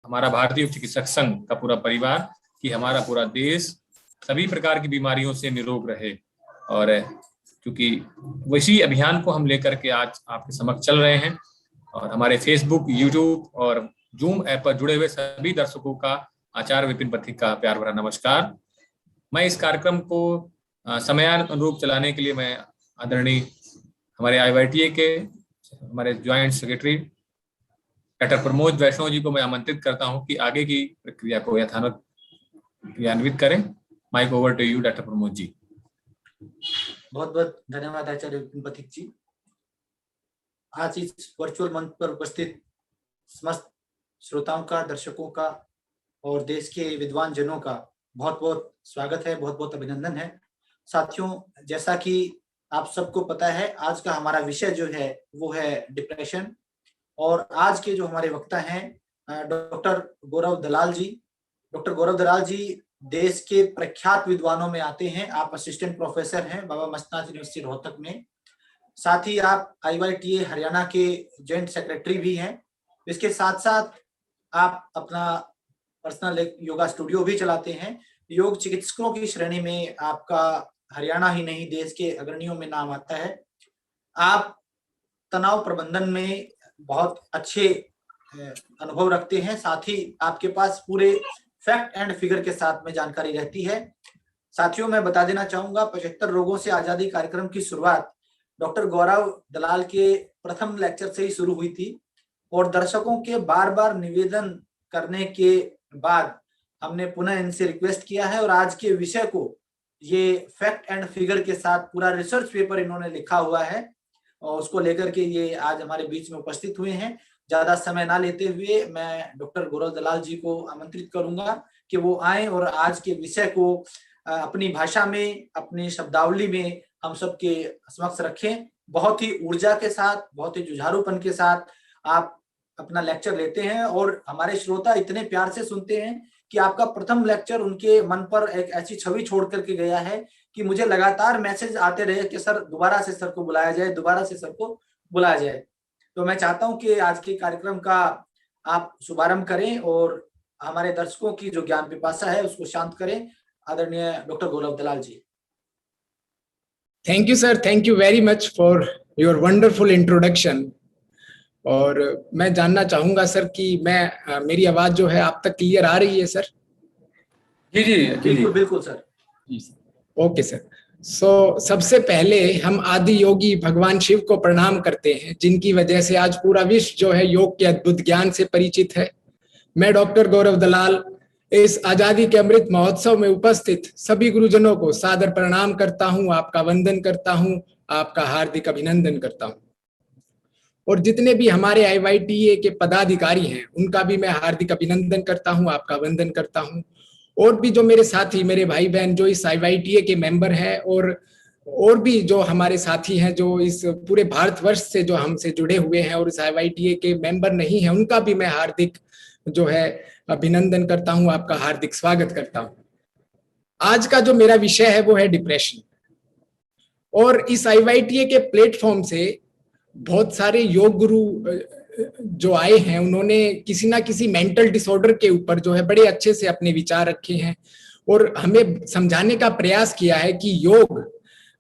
हमारा भारतीय चिकित्सक संघ का पूरा परिवार कि हमारा पूरा देश सभी प्रकार की बीमारियों से निरोग रहे। और क्योंकि वैसी अभियान को हम लेकर के आज आपके समक्ष चल रहे हैं और हमारे फेसबुक, यूट्यूब और जूम ऐप पर जुड़े हुए सभी दर्शकों का आचार्य विपिन पथिक का प्यार भरा नमस्कार। मैं इस कार्यक्रम को समयानुरूप चलाने के लिए मैं आदरणीय हमारे IYTA के हमारे ज्वाइंट सेक्रेटरी डॉक्टर प्रमोद वैष्णव जी को मैं आमंत्रित करता हूं कि आगे की प्रक्रिया को यथावत क्रियान्वित करें। Mike over to you doctor Pramod ji. बहुत बहुत धन्यवाद आचार्य विपिन पथिक जी। आज इस वर्चुअल मंच पर उपस्थित समस्त श्रोताओं का, दर्शकों का और देश के विद्वान जनों का बहुत बहुत स्वागत है, बहुत बहुत अभिनंदन है। साथियों, जैसा कि आप सबको पता है, आज का हमारा विषय जो है वो है डिप्रेशन। और आज के जो हमारे वक्ता हैं डॉक्टर गौरव दलाल जी। डॉक्टर गौरव दलाल जी देश के प्रख्यात विद्वानों में आते हैं। आप असिस्टेंट प्रोफेसर हैं बाबा मस्तान यूनिवर्सिटी रोहतक में। साथ ही आप IYTA हरियाणा के जॉइंट सेक्रेटरी भी हैं। इसके साथ साथ आप अपना पर्सनल एक योगा स्टूडियो भी चलाते हैं। योग चिकित्सकों की श्रेणी में आपका हरियाणा ही नहीं देश के अग्रणियों में नाम आता है। आप तनाव प्रबंधन में बहुत अच्छे अनुभव रखते हैं। साथ ही आपके पास पूरे फैक्ट एंड फिगर के साथ में जानकारी रहती है। साथियों, मैं बता देना चाहूंगा 75 रोगों से आजादी कार्यक्रम की शुरुआत डॉक्टर गौरव दलाल के प्रथम लेक्चर से ही शुरू हुई थी और दर्शकों के बार बार निवेदन करने के बाद हमने पुनः इनसे रिक्वेस्ट किया है और आज के विषय को ये फैक्ट एंड फिगर के साथ पूरा रिसर्च पेपर इन्होंने लिखा हुआ है और उसको लेकर के ये आज हमारे बीच में उपस्थित हुए हैं। ज्यादा समय ना लेते हुए मैं डॉक्टर गौरव दलाल जी को आमंत्रित करूंगा कि वो आए और आज के विषय को अपनी भाषा में, अपनी शब्दावली में हम सबके समक्ष रखें। बहुत ही ऊर्जा के साथ, बहुत ही जुझारूपन के साथ आप अपना लेक्चर लेते हैं और हमारे श्रोता इतने प्यार से सुनते हैं कि आपका प्रथम लेक्चर उनके मन पर एक ऐसी छवि छोड़ करके गया है कि मुझे लगातार मैसेज आते रहे कि सर दोबारा से सर को बुलाया जाए, दोबारा से सर को बुलाया जाए। तो मैं चाहता हूं कि आज के कार्यक्रम का आप शुभारंभ करें और हमारे दर्शकों की जो ज्ञान पिपासा है उसको शांत करें। आदरणीय doctor Gaurav Dalal ji. Thank you sir, thank you very much for your wonderful introduction. और मैं जानना चाहूंगा सर कि मेरी आवाज जो है आप तक क्लियर आ रही है सर? जी जी बिल्कुल बिल्कुल सर। जी सर, ओके सर। सबसे पहले हम आदि योगी भगवान शिव को प्रणाम करते हैं जिनकी वजह से आज पूरा विश्व जो है योग के अद्भुत ज्ञान से परिचित है। मैं डॉक्टर गौरव दलाल इस आजादी के अमृत महोत्सव में उपस्थित सभी गुरुजनों को सादर प्रणाम करता हूं, आपका वंदन करता हूं, आपका हार्दिक अभिनंदन करता हूं। और जितने भी हमारे IYTA के पदाधिकारी हैं उनका भी मैं हार्दिक अभिनंदन करता हूं, आपका वंदन करता हूं। और भी जो मेरे साथी, मेरे भाई बहन जो इस IYTA के मेंबर हैं और भी जो हमारे साथी हैं जो इस पूरे भारतवर्ष से जो हमसे जुड़े हुए हैं और इस IYTA के मेंबर नहीं हैं, उनका भी मैं हार्दिक जो है अभिनंदन करता हूं, आपका हार्दिक स्वागत करता हूं। आज का जो मेरा विषय है वो है डिप्रेशन। और इस IYTA के प्लेटफॉर्म से बहुत सारे योग गुरु जो आए हैं उन्होंने किसी ना किसी मेंटल डिसऑर्डर के ऊपर जो है बड़े अच्छे से अपने विचार रखे हैं और हमें समझाने का प्रयास किया है कि योग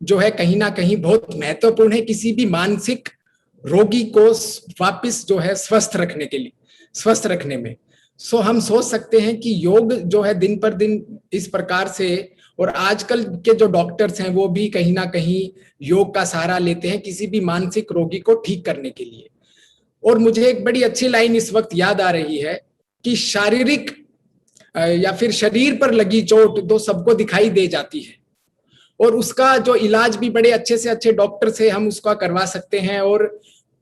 जो है कहीं ना कहीं बहुत महत्वपूर्ण है किसी भी मानसिक रोगी को वापस जो है स्वस्थ रखने में। हम सोच सकते हैं कि योग जो है दिन पर दिन इस प्रकार से, और आजकल के जो डॉक्टर्स हैं वो भी कहीं ना कहीं योग का सहारा लेते हैं किसी भी मानसिक रोगी को ठीक करने के लिए। और मुझे एक बड़ी अच्छी लाइन इस वक्त याद आ रही है कि शारीरिक या फिर शरीर पर लगी चोट तो सबको दिखाई दे जाती है और उसका जो इलाज भी बड़े अच्छे से अच्छे डॉक्टर से हम उसका करवा सकते हैं और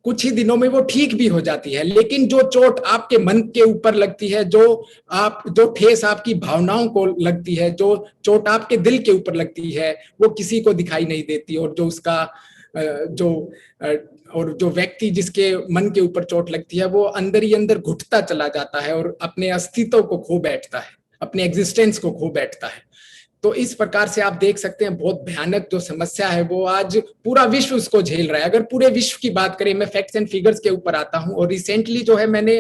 कुछ ही दिनों में वो ठीक भी हो जाती है। लेकिन जो चोट आपके मन के ऊपर लगती है, जो ठेस आपकी भावनाओं को लगती है, जो चोट आपके दिल के ऊपर लगती है, वो किसी को दिखाई नहीं देती। और जो व्यक्ति जिसके मन के ऊपर चोट लगती है वो अंदर ही अंदर घुटता चला जाता है और अपने अस्तित्व को खो बैठता है, अपने एग्जिस्टेंस को खो बैठता है। तो इस प्रकार से आप देख सकते हैं बहुत भयानक जो समस्या है वो आज पूरा विश्व उसको झेल रहा है। अगर पूरे विश्व की बात करें, मैं फैक्ट्स एंड फिगर्स के ऊपर आता हूं, और रिसेंटली जो है मैंने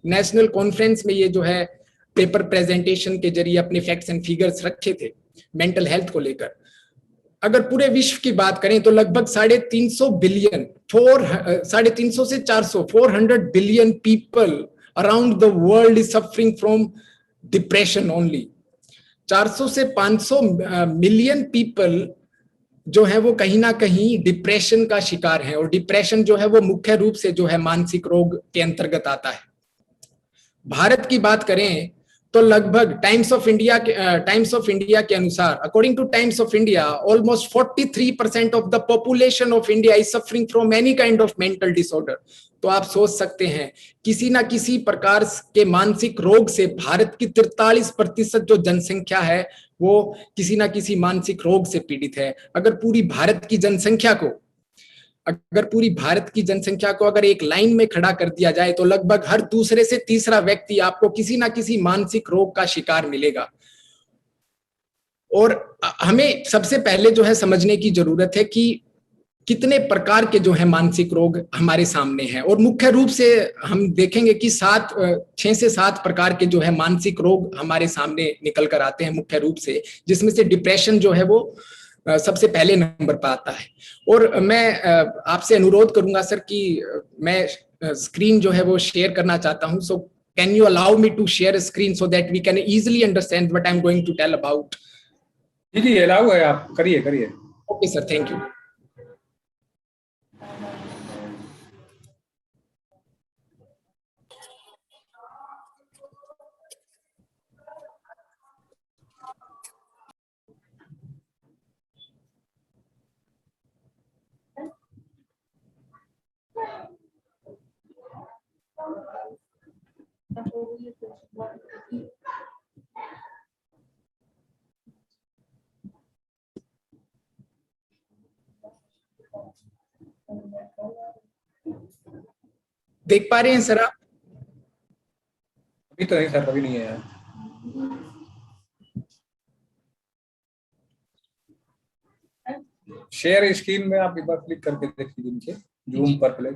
नेशनल कॉन्फ्रेंस में ये जो है पेपर प्रेजेंटेशन के जरिए अपने फैक्ट्स एंड फिगर्स रखे थे मेंटल हेल्थ को लेकर। अगर पूरे विश्व की बात करें तो लगभग 350 बिलियन, 350 से 400 billion people around the world is suffering from depression only. 400 से 500 मिलियन पीपल जो है वो कहीं ना कहीं डिप्रेशन का शिकार है, और डिप्रेशन जो है वो मुख्य रूप से जो है मानसिक रोग के अंतर्गत आता है। भारत की बात करें तो लगभग टाइम्स ऑफ इंडिया के अनुसार, according two times of India, almost 43% of the population of India is suffering from any kind of mental disorder. तो आप सोच सकते हैं किसी ना किसी प्रकार के मानसिक रोग से भारत की 43% जो जनसंख्या है वो किसी ना किसी मानसिक रोग से पीड़ित है। अगर पूरी भारत की जनसंख्या को अगर एक लाइन में खड़ा कर दिया जाए तो लगभग हर दूसरे से तीसरा व्यक्ति आपको किसी ना किसी मानसिक रोग का शिकार मिलेगा। और हमें सबसे पहले जो है समझने की जरूरत है कि कितने प्रकार के जो है मानसिक रोग हमारे सामने हैं, और मुख्य रूप से हम देखेंगे कि 6 से 7 प्रकार के जो है मानसिक रोग हमारे सामने निकल कर आते हैं मुख्य रूप से, जिसमें से डिप्रेशन जो है वो सबसे पहले नंबर पर आता है। और मैं आपसे अनुरोध करूंगा सर कि मैं स्क्रीन जो है वो शेयर करना चाहता हूं। So can you allow me to share screen so that we can easily understand what I am going to tell about. जी अलाउ है, आप करिए। Okay sir, thank you. देख पा रहे हैं सर आप? अभी तो नहीं सर, अभी नहीं है यार। शेयर स्क्रीन में आप एक बार क्लिक करके देख लीजिए नीचे जूम पर प्ले।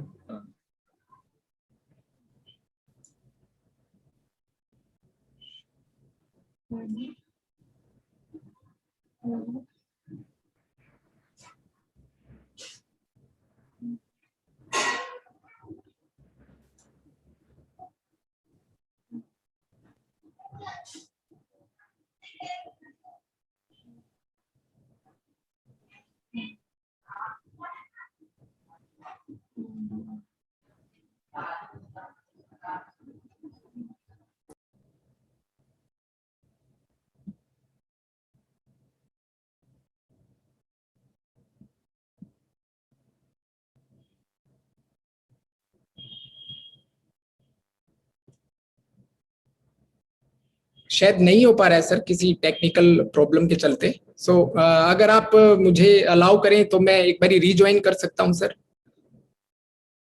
शायद नहीं हो पा रहा है सर किसी टेक्निकल प्रॉब्लम के चलते। सो अगर आप मुझे अलाउ करें तो मैं एक बारी रीज्वाइन कर सकता हूं सर,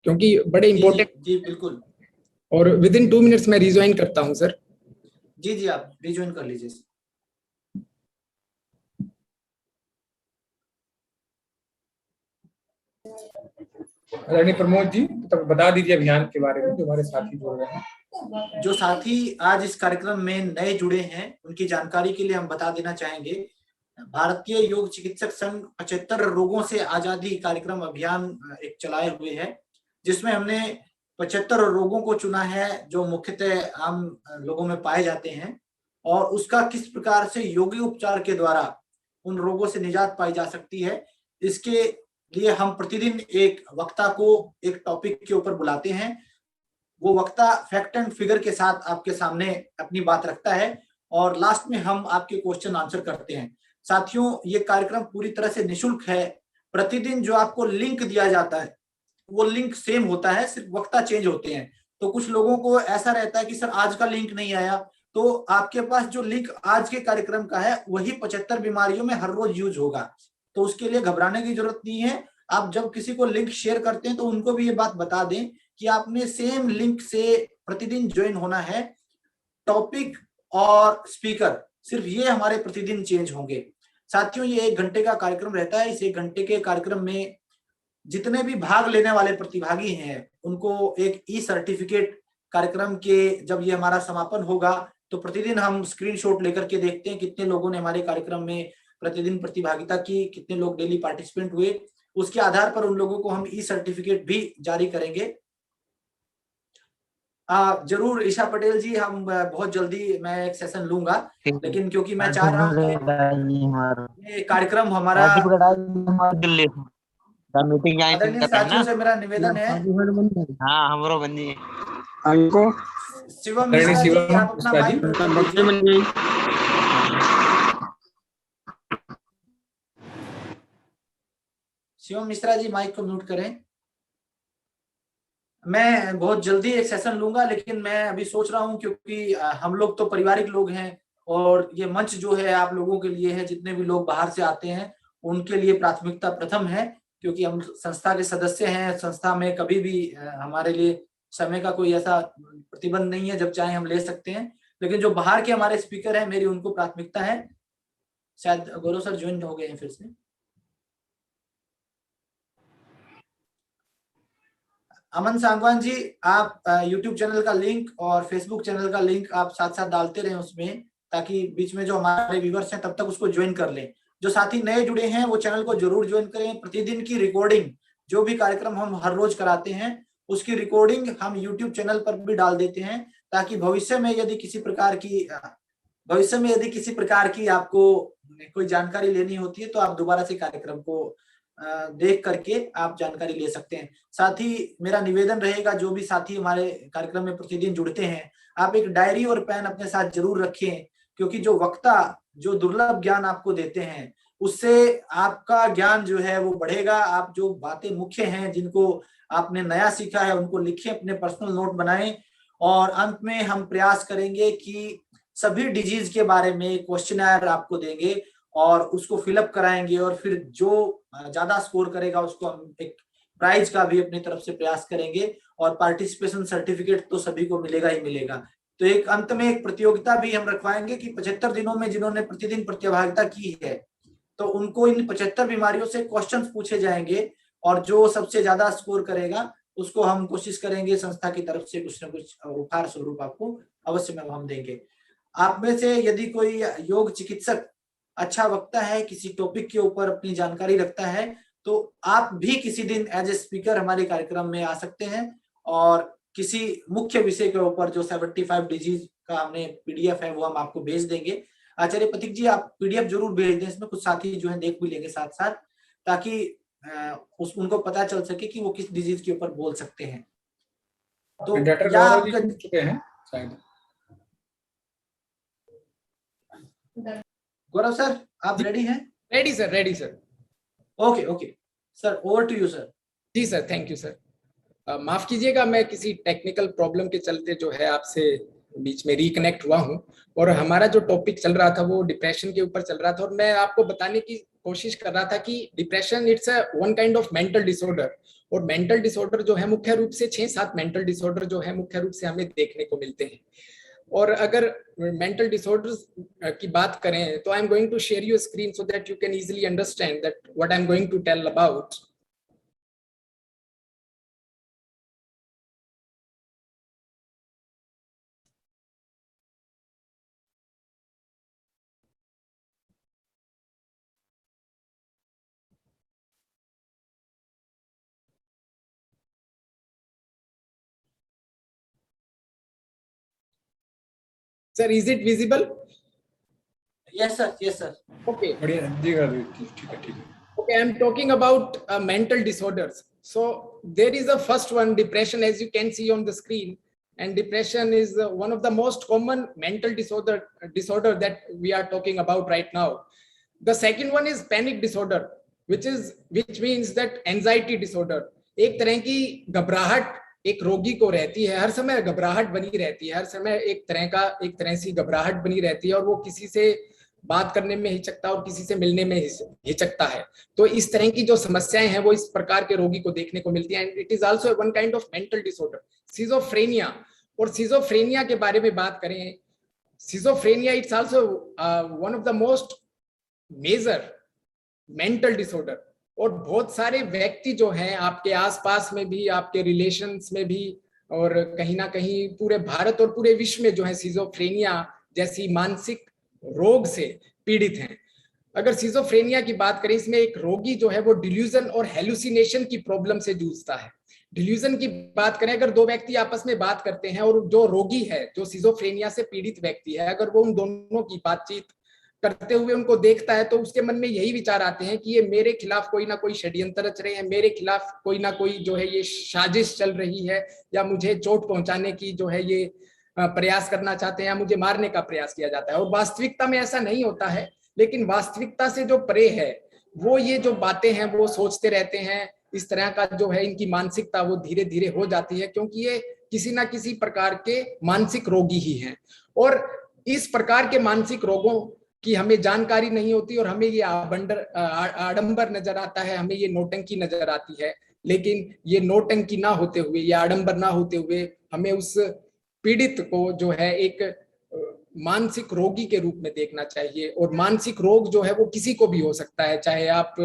क्योंकि बड़े इंपॉर्टेंट। जी बिल्कुल। और विद इन 2 मिनट्स मैं रीज्वाइन करता हूं सर। जी आप रीज्वाइन कर लीजिए। प्रमोद जी तो बता दीजिए अभियान के बारे में, जो हमारे साथी जुड़ रहे हैं। जो साथी आज इस कार्यक्रम में नए जुड़े हैं उनकी जानकारी के लिए हम बता देना चाहेंगे, भारतीय योग चिकित्सक संघ 75 रोगों से आजादी कार्यक्रम अभियान एक चलाए हुए है, जिसमें हमने 75 रोगों को चुना है जो मुख्यतः आम लोगों में पाए जाते हैं, और उसका किस प्रकार से योगी उपचार के द्वारा उन रोगों से निजात पाई जा सकती है। इसके लिए हम प्रतिदिन एक वक्ता को एक टॉपिक के ऊपर बुलाते हैं। वो वक्ता फैक्ट एंड फिगर के साथ आपके सामने अपनी बात रखता है, और लास्ट में हम आपके क्वेश्चन आंसर करते हैं। साथियों, ये कार्यक्रम पूरी तरह से निशुल्क है। प्रतिदिन जो आपको लिंक दिया जाता है वो लिंक सेम होता है, सिर्फ वक्ता चेंज होते हैं। तो कुछ लोगों को ऐसा रहता है कि सर आज का लिंक नहीं आया, तो आपके पास जो लिंक आज के कार्यक्रम का है वही 75 बीमारियों में हर रोज यूज होगा। तो उसके लिए घबराने की जरूरत नहीं है। आप जब किसी को लिंक शेयर करते हैं तो उनको भी ये बात बता दें कि आपने सेम लिंक से प्रतिदिन ज्वाइन होना है। टॉपिक और स्पीकर सिर्फ ये हमारे प्रतिदिन चेंज होंगे। साथियों, ये 1 घंटे का कार्यक्रम रहता है। इस 1 घंटे के कार्यक्रम में जितने भी भाग लेने वाले प्रतिभागी हैं उनको एक ई सर्टिफिकेट कार्यक्रम के जब ये हमारा समापन होगा तो प्रतिदिन हम स्क्रीनशॉट लेकर के देखते हैं कितने लोगों ने हमारे कार्यक्रम में प्रतिदिन प्रतिभागिता की, कितने लोग डेली पार्टिसिपेंट हुए। उसके आधार पर उन लोगों को हम ई सर्टिफिकेट भी जारी करेंगे। जरूर ईशा पटेल जी, हम बहुत जल्दी मैं एक सेशन लूंगा, लेकिन क्योंकि मैं चाह रहा हूँ ये कार्यक्रम हमारा आदरणीय साथियों से मेरा निवेदन है। हाँ, हमरो बनी शिवम मिश्रा जी, आप अपना माइक शिवम मिश्रा जी माइक को म्यूट करें। मैं बहुत जल्दी एक सेशन लूंगा, लेकिन मैं अभी सोच रहा हूं क्योंकि हम लोग तो पारिवारिक लोग हैं और ये मंच जो है आप लोगों के लिए है, जितने भी लोग बाहर से आते हैं उनके लिए प्राथमिकता प्रथम है, क्योंकि हम संस्था के सदस्य हैं। संस्था में कभी भी हमारे लिए समय का कोई ऐसा प्रतिबंध नहीं है, जब चाहे हम ले सकते हैं। लेकिन जो बाहर के हमारे स्पीकर हैं मेरी उनको प्राथमिकता है। शायद गौरव सर ज्वाइन हो गए हैं फिर से। अमन सांगवान जी, आप YouTube चैनल का लिंक और Facebook चैनल का लिंक आप साथ साथ डालते रहें उसमें, ताकि बीच में जो हमारे व्यूअर्स हैं तब तक उसको ज्वाइन कर लें। जो साथी नए जुड़े हैं वो चैनल को जरूर ज्वाइन करें। प्रतिदिन की रिकॉर्डिंग, जो भी कार्यक्रम हम हर रोज कराते हैं उसकी रिकॉर्डिंग हम YouTube चैनल पर भी डाल देते हैं, ताकि भविष्य में यदि किसी प्रकार की आपको कोई जानकारी लेनी होती है तो आप दोबारा से कार्यक्रम को देख करके आप जानकारी ले सकते हैं। साथ ही मेरा निवेदन रहेगा, जो भी साथी हमारे कार्यक्रम में प्रतिदिन जुड़ते हैं, आप एक डायरी और पेन अपने साथ जरूर रखें, क्योंकि जो वक्ता जो दुर्लभ ज्ञान आपको देते हैं उससे आपका ज्ञान जो है वो बढ़ेगा। आप जो बातें मुख्य हैं जिनको आपने नया सीखा है उनको लिखें, अपने पर्सनल नोट बनाएं, और अंत में हम प्रयास करेंगे कि सभी डिजीज के बारे में क्वेश्चनर आपको देंगे और उसको फिलअप कराएंगे, और फिर जो ज्यादा स्कोर करेगा उसको हम एक प्राइज का भी अपनी तरफ से प्रयास करेंगे, और पार्टिसिपेशन सर्टिफिकेट तो सभी को मिलेगा ही मिलेगा। तो एक अंत में एक प्रतियोगिता भी हम रखवाएंगे कि 75 दिनों में जिन्होंने प्रतिदिन प्रतिभागिता की है तो उनको इन 75 बीमारियों से क्वेश्चंस पूछे जाएंगे, और जो सबसे ज्यादा स्कोर करेगा उसको हम कोशिश करेंगे संस्था की तरफ से कुछ न कुछ उपहार स्वरूप आपको अवश्य में हम देंगे। आप में से यदि कोई योग चिकित्सक अच्छा वक्ता है, किसी टॉपिक के ऊपर अपनी जानकारी रखता है, तो आप भी किसी दिन एज ए स्पीकर हमारे कार्यक्रम में आ सकते हैं, और किसी मुख्य विषय के ऊपर जो 75 डिजीज का हमने PDF है वो हम आपको भेज देंगे। आचार्य प्रतीक जी, आप PDF जरूर भेज दें, इसमें कुछ साथी जो है देख भी लेंगे साथ साथ, ताकि उनको पता चल सके कि वो किस डिजीज के ऊपर बोल सकते हैं। तो गौरव सर, आप रेडी हैं? Ready sir. Okay sir, over to you sir. जी सर, थैंक यू सर। माफ कीजिएगा, मैं किसी टेक्निकल प्रॉब्लम के चलते जो है आपसे बीच में रिकनेक्ट हुआ हूं, और हमारा जो टॉपिक चल रहा था वो डिप्रेशन के ऊपर चल रहा था, और मैं आपको बताने की कोशिश कर रहा था कि depression it's a one kind of mental disorder, और मेंटल डिसऑर्डर जो है मुख्य रूप से 6-7 मेंटल डिसऑर्डर जो है मुख्य रूप से हमें देखने को मिलते हैं। और अगर मेंटल डिसऑर्डर्स की बात करें तो I am going to share your screen so that you can easily understand that what I am going to tell about. Sir, is it visible? Yes sir. Okay. Okay, I'm talking about mental disorders. So there is a first one, depression, as you can see on the screen, and depression is one of the most common mental disorder that we are talking about right now. The second one is panic disorder, which means that anxiety disorder. एक तरह की घबराहट एक रोगी को रहती है, हर समय घबराहट बनी रहती है, हर समय एक तरह से घबराहट बनी रहती है, और वो किसी से बात करने में हिचकता है और किसी से मिलने में हिचकता है। तो इस तरह की जो समस्याएं हैं वो इस प्रकार के रोगी को देखने को मिलती हैं। And it is also one kind of mental disorder. Schizophrenia, और सिजोफ्रेनिया के बारे में बात करें, schizophrenia it's also one of the most major mental disorder। और बहुत सारे व्यक्ति जो हैं आपके आसपास में भी, आपके रिलेशंस में भी, और कहीं ना कहीं पूरे भारत और पूरे विश्व में जो है सिजोफ्रेनिया जैसी मानसिक रोग से पीड़ित हैं। अगर सिजोफ्रेनिया की बात करें, इसमें एक रोगी जो है वो डिल्यूजन और हेलुसिनेशन की प्रॉब्लम से जूझता है। डिल्यूजन की बात करें, अगर दो व्यक्ति आपस में बात करते हैं और जो रोगी है, जो सिजोफ्रेनिया से पीड़ित व्यक्ति है, अगर वो उन दोनों की बातचीत करते हुए उनको देखता है तो उसके मन में यही विचार आते हैं कि ये मेरे खिलाफ कोई ना कोई षड्यंत्र रच रहे हैं, मेरे खिलाफ कोई ना कोई जो है ये साजिश चल रही है, या मुझे चोट पहुंचाने की जो है ये प्रयास करना चाहते हैं, या मुझे मारने का प्रयास किया जाता है। और वास्तविकता में ऐसा नहीं होता है, लेकिन वास्तविकता से जो परे है वो ये जो बातें हैं वो सोचते रहते हैं। इस तरह का जो है इनकी मानसिकता वो धीरे धीरे हो जाती है, क्योंकि ये किसी ना किसी प्रकार के मानसिक रोगी ही हैं। और इस प्रकार के मानसिक रोगों की हमें जानकारी नहीं होती और हमें ये आडंबर नजर आता है, हमें ये नौटंकी नजर आती है। लेकिन ये नौटंकी ना होते हुए, ये आडंबर ना होते हुए हमें उस पीड़ित को जो है एक मानसिक रोगी के रूप में देखना चाहिए। और मानसिक रोग जो है वो किसी को भी हो सकता है, चाहे आप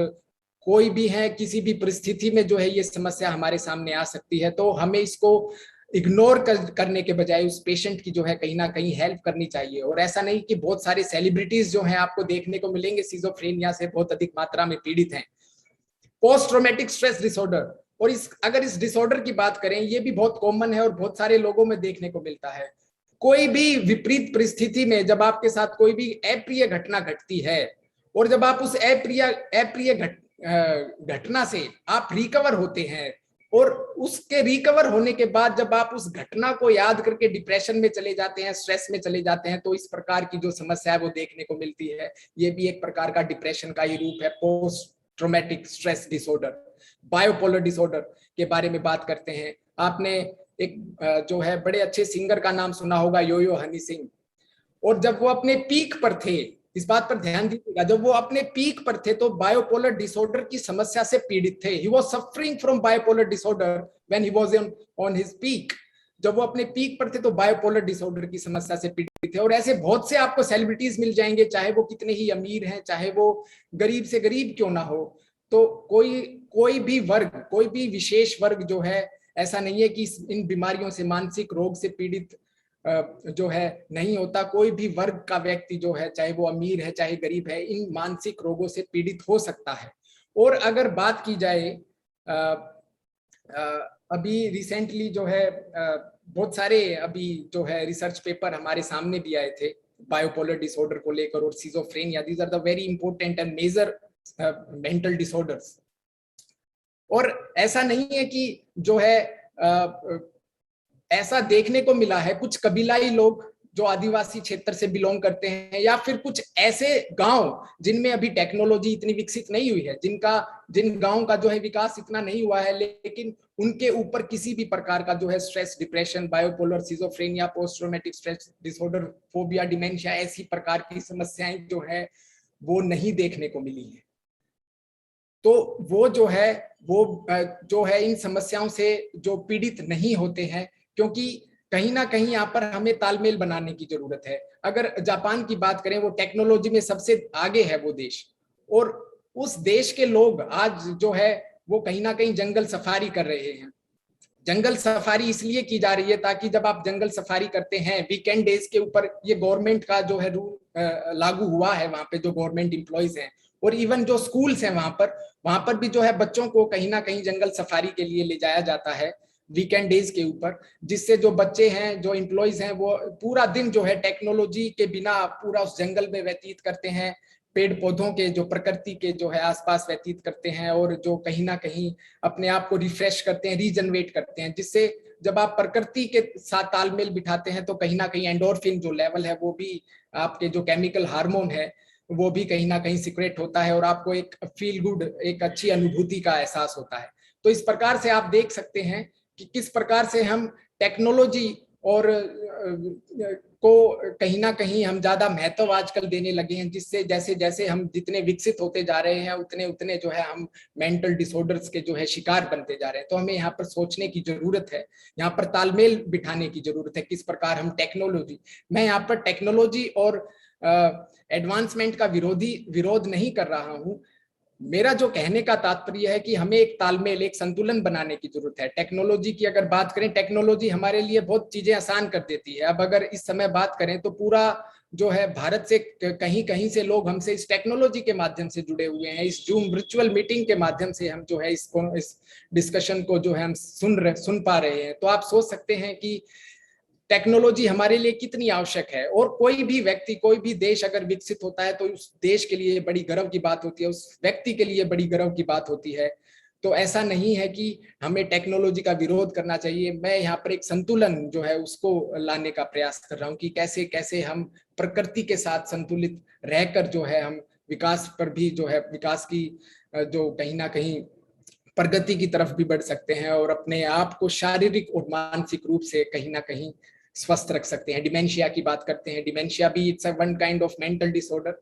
कोई भी हैं, किसी भी परिस्थिति में जो है ये समस्या हमारे सामने आ सकती है। तो हमें इसको इग्नोर करने के बजाय उस पेशेंट की जो है कहीं ना कहीं हेल्प करनी चाहिए। और ऐसा नहीं कि बहुत सारे सेलिब्रिटीज जो हैं आपको देखने को मिलेंगे सिजोफ्रेनिया से बहुत अधिक मात्रा में पीड़ित हैं। पोस्ट ट्रॉमेटिक स्ट्रेस डिसऑर्डर, और अगर इस डिसऑर्डर की बात करें, ये भी बहुत कॉमन है और बहुत सारे लोगों में देखने को मिलता है। कोई भी विपरीत परिस्थिति में जब आपके साथ कोई भी अप्रिय घटना घटती है, और जब आप उस अप्रिय घटना से आप रिकवर होते हैं, और उसके रिकवर होने के बाद जब आप उस घटना को याद करके डिप्रेशन में चले जाते हैं, स्ट्रेस में चले जाते हैं, तो इस प्रकार की जो समस्या है वो देखने को मिलती है। ये भी एक प्रकार का डिप्रेशन का ही रूप है, post traumatic stress disorder. Bipolar disorder के बारे में बात करते हैं, आपने एक जो है बड़े अच्छे सिंगर का नाम सुना होगा, यो-यो हनी सिंह। और जब वो अपने पीक पर थे, इस बात पर ध्यान दीजिएगा, जब वो अपने पीक पर थे तो बायोपोलर डिसऑर्डर की समस्या से पीड़ित थे। He was suffering from bipolar disorder when he was on his peak. जब वो अपने पीक पर थे तो बायोपोलर डिसऑर्डर की समस्या से पीड़ित थे। और ऐसे बहुत से आपको सेलिब्रिटीज मिल जाएंगे, चाहे वो कितने ही अमीर हैं, चाहे वो गरीब से गरीब क्यों ना हो। तो कोई भी वर्ग, कोई भी विशेष वर्ग जो है, ऐसा नहीं है कि इन बीमारियों से, मानसिक रोग से पीड़ित जो है नहीं होता। कोई भी वर्ग का व्यक्ति जो है, चाहे वो अमीर है चाहे गरीब है, इन मानसिक रोगों से पीड़ित हो सकता है। और अगर बात की जाए, अभी रिसेंटली जो है बहुत सारे अभी जो है रिसर्च पेपर हमारे सामने भी आए थे बायोपोलर डिसऑर्डर को लेकर और schizophrenia. These are the very important and major mental disorders. और ऐसा नहीं है कि जो है ऐसा देखने को मिला है, कुछ कबीलाई लोग जो आदिवासी क्षेत्र से बिलोंग करते हैं, या फिर कुछ ऐसे गांव जिनमें अभी टेक्नोलॉजी इतनी विकसित नहीं हुई है, जिन गांव का जो है विकास इतना नहीं हुआ है, लेकिन उनके ऊपर किसी भी प्रकार का जो है stress, depression, bipolar, schizophrenia, post traumatic stress disorder, phobia, dementia, ऐसी प्रकार की समस्याएं जो है वो नहीं देखने को मिली है। तो वो जो है इन समस्याओं से जो पीड़ित नहीं होते हैं, क्योंकि कहीं ना कहीं यहाँ पर हमें तालमेल बनाने की जरूरत है। अगर जापान की बात करें, वो टेक्नोलॉजी में सबसे आगे है वो देश, और उस देश के लोग आज जो है वो कहीं ना कहीं जंगल सफारी कर रहे हैं। जंगल सफारी इसलिए की जा रही है ताकि जब आप जंगल सफारी करते हैं वीकेंड डेज के ऊपर, ये गवर्नमेंट का जो है रूल लागू हुआ है वहां पे, जो गवर्नमेंट एम्प्लॉइज हैं और इवन जो स्कूल्स हैं वहां पर भी जो है बच्चों को कहीं ना कहीं जंगल सफारी के लिए ले जाया जाता है वीकेंड डेज के ऊपर, जिससे जो बच्चे हैं, जो एम्प्लॉइज हैं, वो पूरा दिन जो है टेक्नोलॉजी के बिना पूरा उस जंगल में व्यतीत करते हैं, पेड़ पौधों के, जो प्रकृति के जो है आसपास व्यतीत करते हैं, और जो कहीं ना कहीं अपने आप को रिफ्रेश करते हैं, रीजनरेट करते हैं, जिससे जब आप प्रकृति के साथ तालमेल बिठाते हैं तो कहीं ना कहीं एंडोर्फिन जो लेवल है वो भी, आपके जो केमिकल हार्मोन है वो भी कहीं ना कहीं सिक्रेट होता है और आपको एक फील गुड, एक अच्छी अनुभूति का एहसास होता है। तो इस प्रकार से आप देख सकते हैं कि किस प्रकार से हम टेक्नोलॉजी और को कहीं ना कहीं हम ज्यादा महत्व आजकल देने लगे हैं, जिससे जैसे जैसे हम जितने विकसित होते जा रहे हैं उतने उतने जो है हम मेंटल डिसऑर्डर्स के जो है शिकार बनते जा रहे हैं। तो हमें यहाँ पर सोचने की जरूरत है, यहाँ पर तालमेल बिठाने की जरूरत है, किस प्रकार हम टेक्नोलॉजी, मैं यहाँ पर टेक्नोलॉजी और एडवांसमेंट का विरोध नहीं कर रहा हूँ। मेरा जो कहने का तात्पर्य है कि हमें एक तालमेल, एक संतुलन बनाने की जरूरत है। टेक्नोलॉजी की अगर बात करें, टेक्नोलॉजी हमारे लिए बहुत चीजें आसान कर देती है। अब अगर इस समय बात करें तो पूरा जो है भारत से कहीं कहीं से लोग हमसे इस टेक्नोलॉजी के माध्यम से जुड़े हुए हैं। इस जूम वर्चुअल मीटिंग के माध्यम से हम जो है इस डिस्कशन को जो है हम सुन पा रहे हैं। तो आप सोच सकते हैं कि टेक्नोलॉजी हमारे लिए कितनी आवश्यक है। और कोई भी व्यक्ति, कोई भी देश अगर विकसित होता है तो उस देश के लिए बड़ी गर्व की बात होती है, उस व्यक्ति के लिए बड़ी गर्व की बात होती है। तो ऐसा नहीं है कि हमें टेक्नोलॉजी का विरोध करना चाहिए। मैं यहाँ पर एक संतुलन जो है उसको लाने का प्रयास कर रहा हूँ कि कैसे कैसे हम प्रकृति के साथ संतुलित रहकर जो है हम विकास पर भी जो है, विकास की जो कहीं ना कहीं प्रगति की तरफ भी बढ़ सकते हैं और अपने आप को शारीरिक और मानसिक रूप से कहीं ना कहीं स्वस्थ रख सकते हैं। डिमेंशिया की बात करते हैं, डिमेंशिया भी it's a one kind of mental disorder,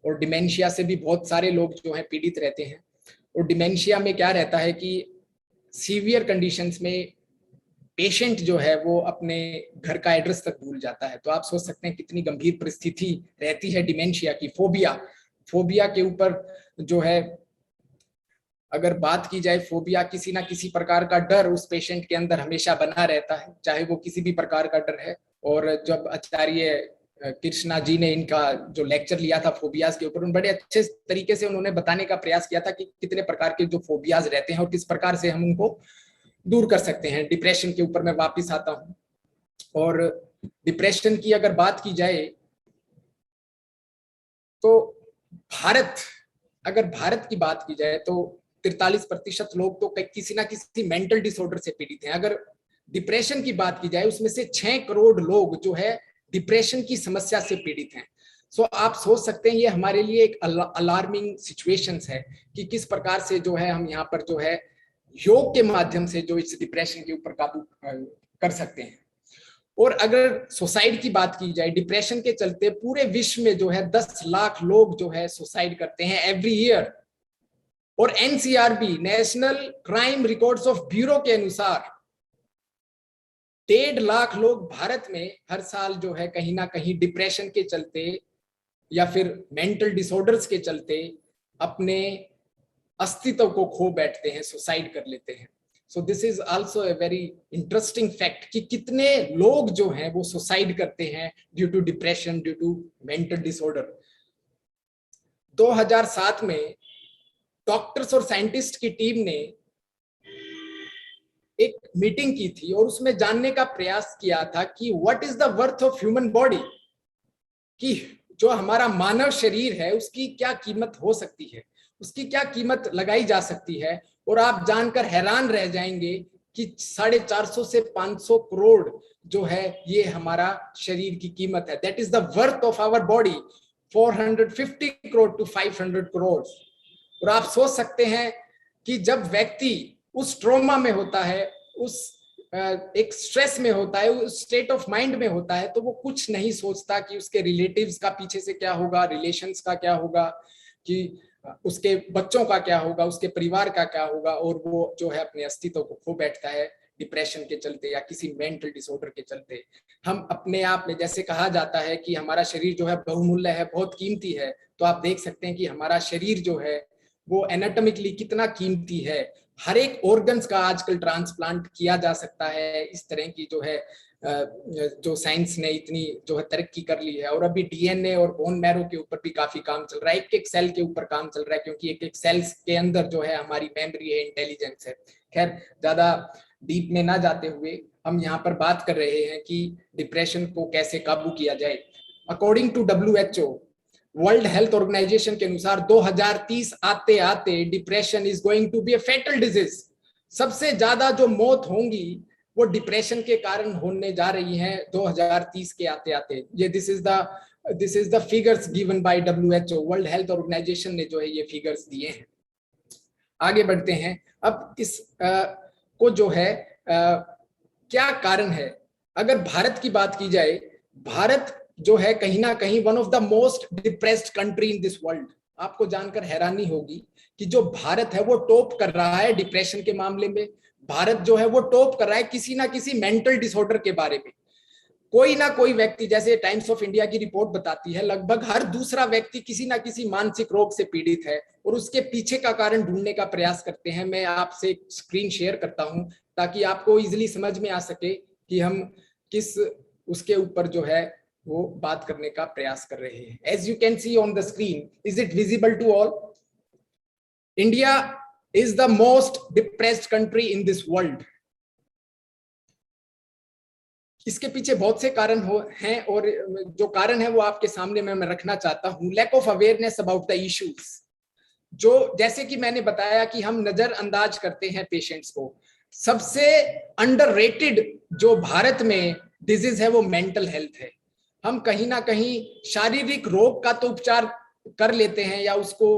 और डिमेंशिया से भी बहुत सारे लोग जो हैं पीड़ित रहते हैं। और डिमेंशिया में क्या रहता है कि सीवियर कंडीशंस में पेशेंट जो है वो अपने घर का एड्रेस तक भूल जाता है। तो आप सोच सकते हैं कितनी गंभीर परिस्थिति रहती है डिमेंशिया की। फोबिया के ऊपर जो है अगर बात की जाए, फोबिया किसी ना किसी प्रकार का डर उस पेशेंट के अंदर हमेशा बना रहता है, चाहे वो किसी भी प्रकार का डर है। और जब आचार्य कृष्णा जी ने इनका जो लेक्चर लिया था फोबियाज के ऊपर, उन बड़े अच्छे तरीके से उन्होंने बताने का प्रयास किया था कि कितने प्रकार के जो फोबियाज रहते हैं और किस प्रकार से हम उनको दूर कर सकते हैं। डिप्रेशन के ऊपर मैं वापिस आता हूँ। और डिप्रेशन की अगर बात की जाए तो अगर भारत की बात की जाए तो 43% लोग तो किसी ना किसी मेंटल डिसऑर्डर से पीड़ित हैं। अगर डिप्रेशन की बात की जाए उसमें से 6 करोड़ लोग जो है डिप्रेशन की समस्या से पीड़ित हैं। सो आप सोच सकते हैं ये हमारे लिए एक अलार्मिंग सिचुएशंस है कि किस प्रकार से जो है हम यहाँ पर जो है योग के माध्यम से जो इस डिप्रेशन के ऊपर काबू कर सकते हैं। और अगर सुसाइड की बात की जाए, डिप्रेशन के चलते पूरे विश्व में जो है 10 लाख लोग जो है सुसाइड करते हैं एवरी ईयर। और NCRB, national crime records of bureau के अनुसार 1.5 लाख लोग भारत में हर साल जो है कहीं ना कहीं डिप्रेशन के चलते या फिर मेंटल डिसऑर्डर्स के चलते अपने अस्तित्व को खो बैठते हैं, सुसाइड कर लेते हैं। So this is also a very interesting fact कि कितने लोग जो हैं वो सुसाइड करते हैं due to depression, due to mental disorder. 2007 में डॉक्टर्स और साइंटिस्ट की टीम ने एक मीटिंग की थी और उसमें जानने का प्रयास किया था कि what is the worth of human body, कि जो हमारा मानव शरीर है उसकी क्या कीमत हो सकती है, उसकी क्या कीमत लगाई जा सकती है। और आप जानकर हैरान रह जाएंगे कि 450 से 500 करोड़ जो है ये हमारा शरीर की कीमत है। That is the worth of our body, 450 crore to 500 crore. और आप सोच सकते हैं कि जब व्यक्ति उस ट्रॉमा में होता है, उस एक स्ट्रेस में होता है, उस स्टेट ऑफ माइंड में होता है, तो वो कुछ नहीं सोचता कि उसके रिलेटिव्स का पीछे से क्या होगा, रिलेशंस का क्या होगा, कि उसके बच्चों का क्या होगा, उसके परिवार का क्या होगा। और वो जो है अपने अस्तित्व को खो बैठता है डिप्रेशन के चलते या किसी मेंटल डिसऑर्डर के चलते। हम अपने आप में, जैसे कहा जाता है कि हमारा शरीर जो है बहुमूल्य है, बहुत कीमती है, तो आप देख सकते हैं कि हमारा शरीर जो है वो एनाटॉमिकली कितना कीमती है। हर एक ऑर्गन्स का आजकल ट्रांसप्लांट किया जा सकता है। इस तरह की जो है जो साइंस ने इतनी जो है तरक्की कर ली है। और अभी डीएनए और बोन मैरो के ऊपर भी काफी काम चल रहा है, एक एक सेल के ऊपर काम चल रहा है, क्योंकि एक एक सेल्स के अंदर जो है हमारी मेमोरी है, इंटेलिजेंस है। खैर, ज्यादा डीप में ना जाते हुए हम यहाँ पर बात कर रहे हैं कि डिप्रेशन को कैसे काबू किया जाए। According to WHO, world health organisation के अनुसार 2030 आते आते depression is going to be a fatal disease. सबसे ज्यादा जो मौत होंगी वो डिप्रेशन के कारण होने जा रही हैं 2030 के आते आते। ये this is the figures given by WHO, world health organisation ने जो है ये फिगर्स दिए हैं। आगे बढ़ते हैं। अब इस को जो है क्या कारण है अगर भारत की बात की जाए, भारत जो है कहीं ना कहीं one of the most depressed country in this world. आपको जानकर हैरानी होगी कि जो भारत है वो टॉप कर रहा है डिप्रेशन के मामले में। भारत जो है वो टॉप कर रहा है किसी ना किसी मेंटल डिसऑर्डर के बारे में। कोई ना कोई व्यक्ति, जैसे टाइम्स ऑफ इंडिया की रिपोर्ट बताती है, लगभग हर दूसरा व्यक्ति किसी ना किसी मानसिक रोग से पीड़ित है और उसके पीछे का कारण ढूंढने का प्रयास करते हैं। मैं आपसे स्क्रीन शेयर करता हूं ताकि आपको इजीली समझ में आ सके कि हम किस उसके ऊपर जो है वो बात करने का प्रयास कर रहे हैं। As you can see on the screen, is it visible to all? India is the most depressed country in this world. इसके पीछे बहुत से कारण हैं और जो कारण है वो आपके सामने मैं रखना चाहता हूं। Lack of awareness about the issues, जो जैसे कि मैंने बताया कि हम नजरअंदाज करते हैं पेशेंट्स को। सबसे अंडररेटेड जो भारत में डिजीज है वो मेंटल हेल्थ है। हम कहीं ना कहीं शारीरिक रोग का तो उपचार कर लेते हैं या उसको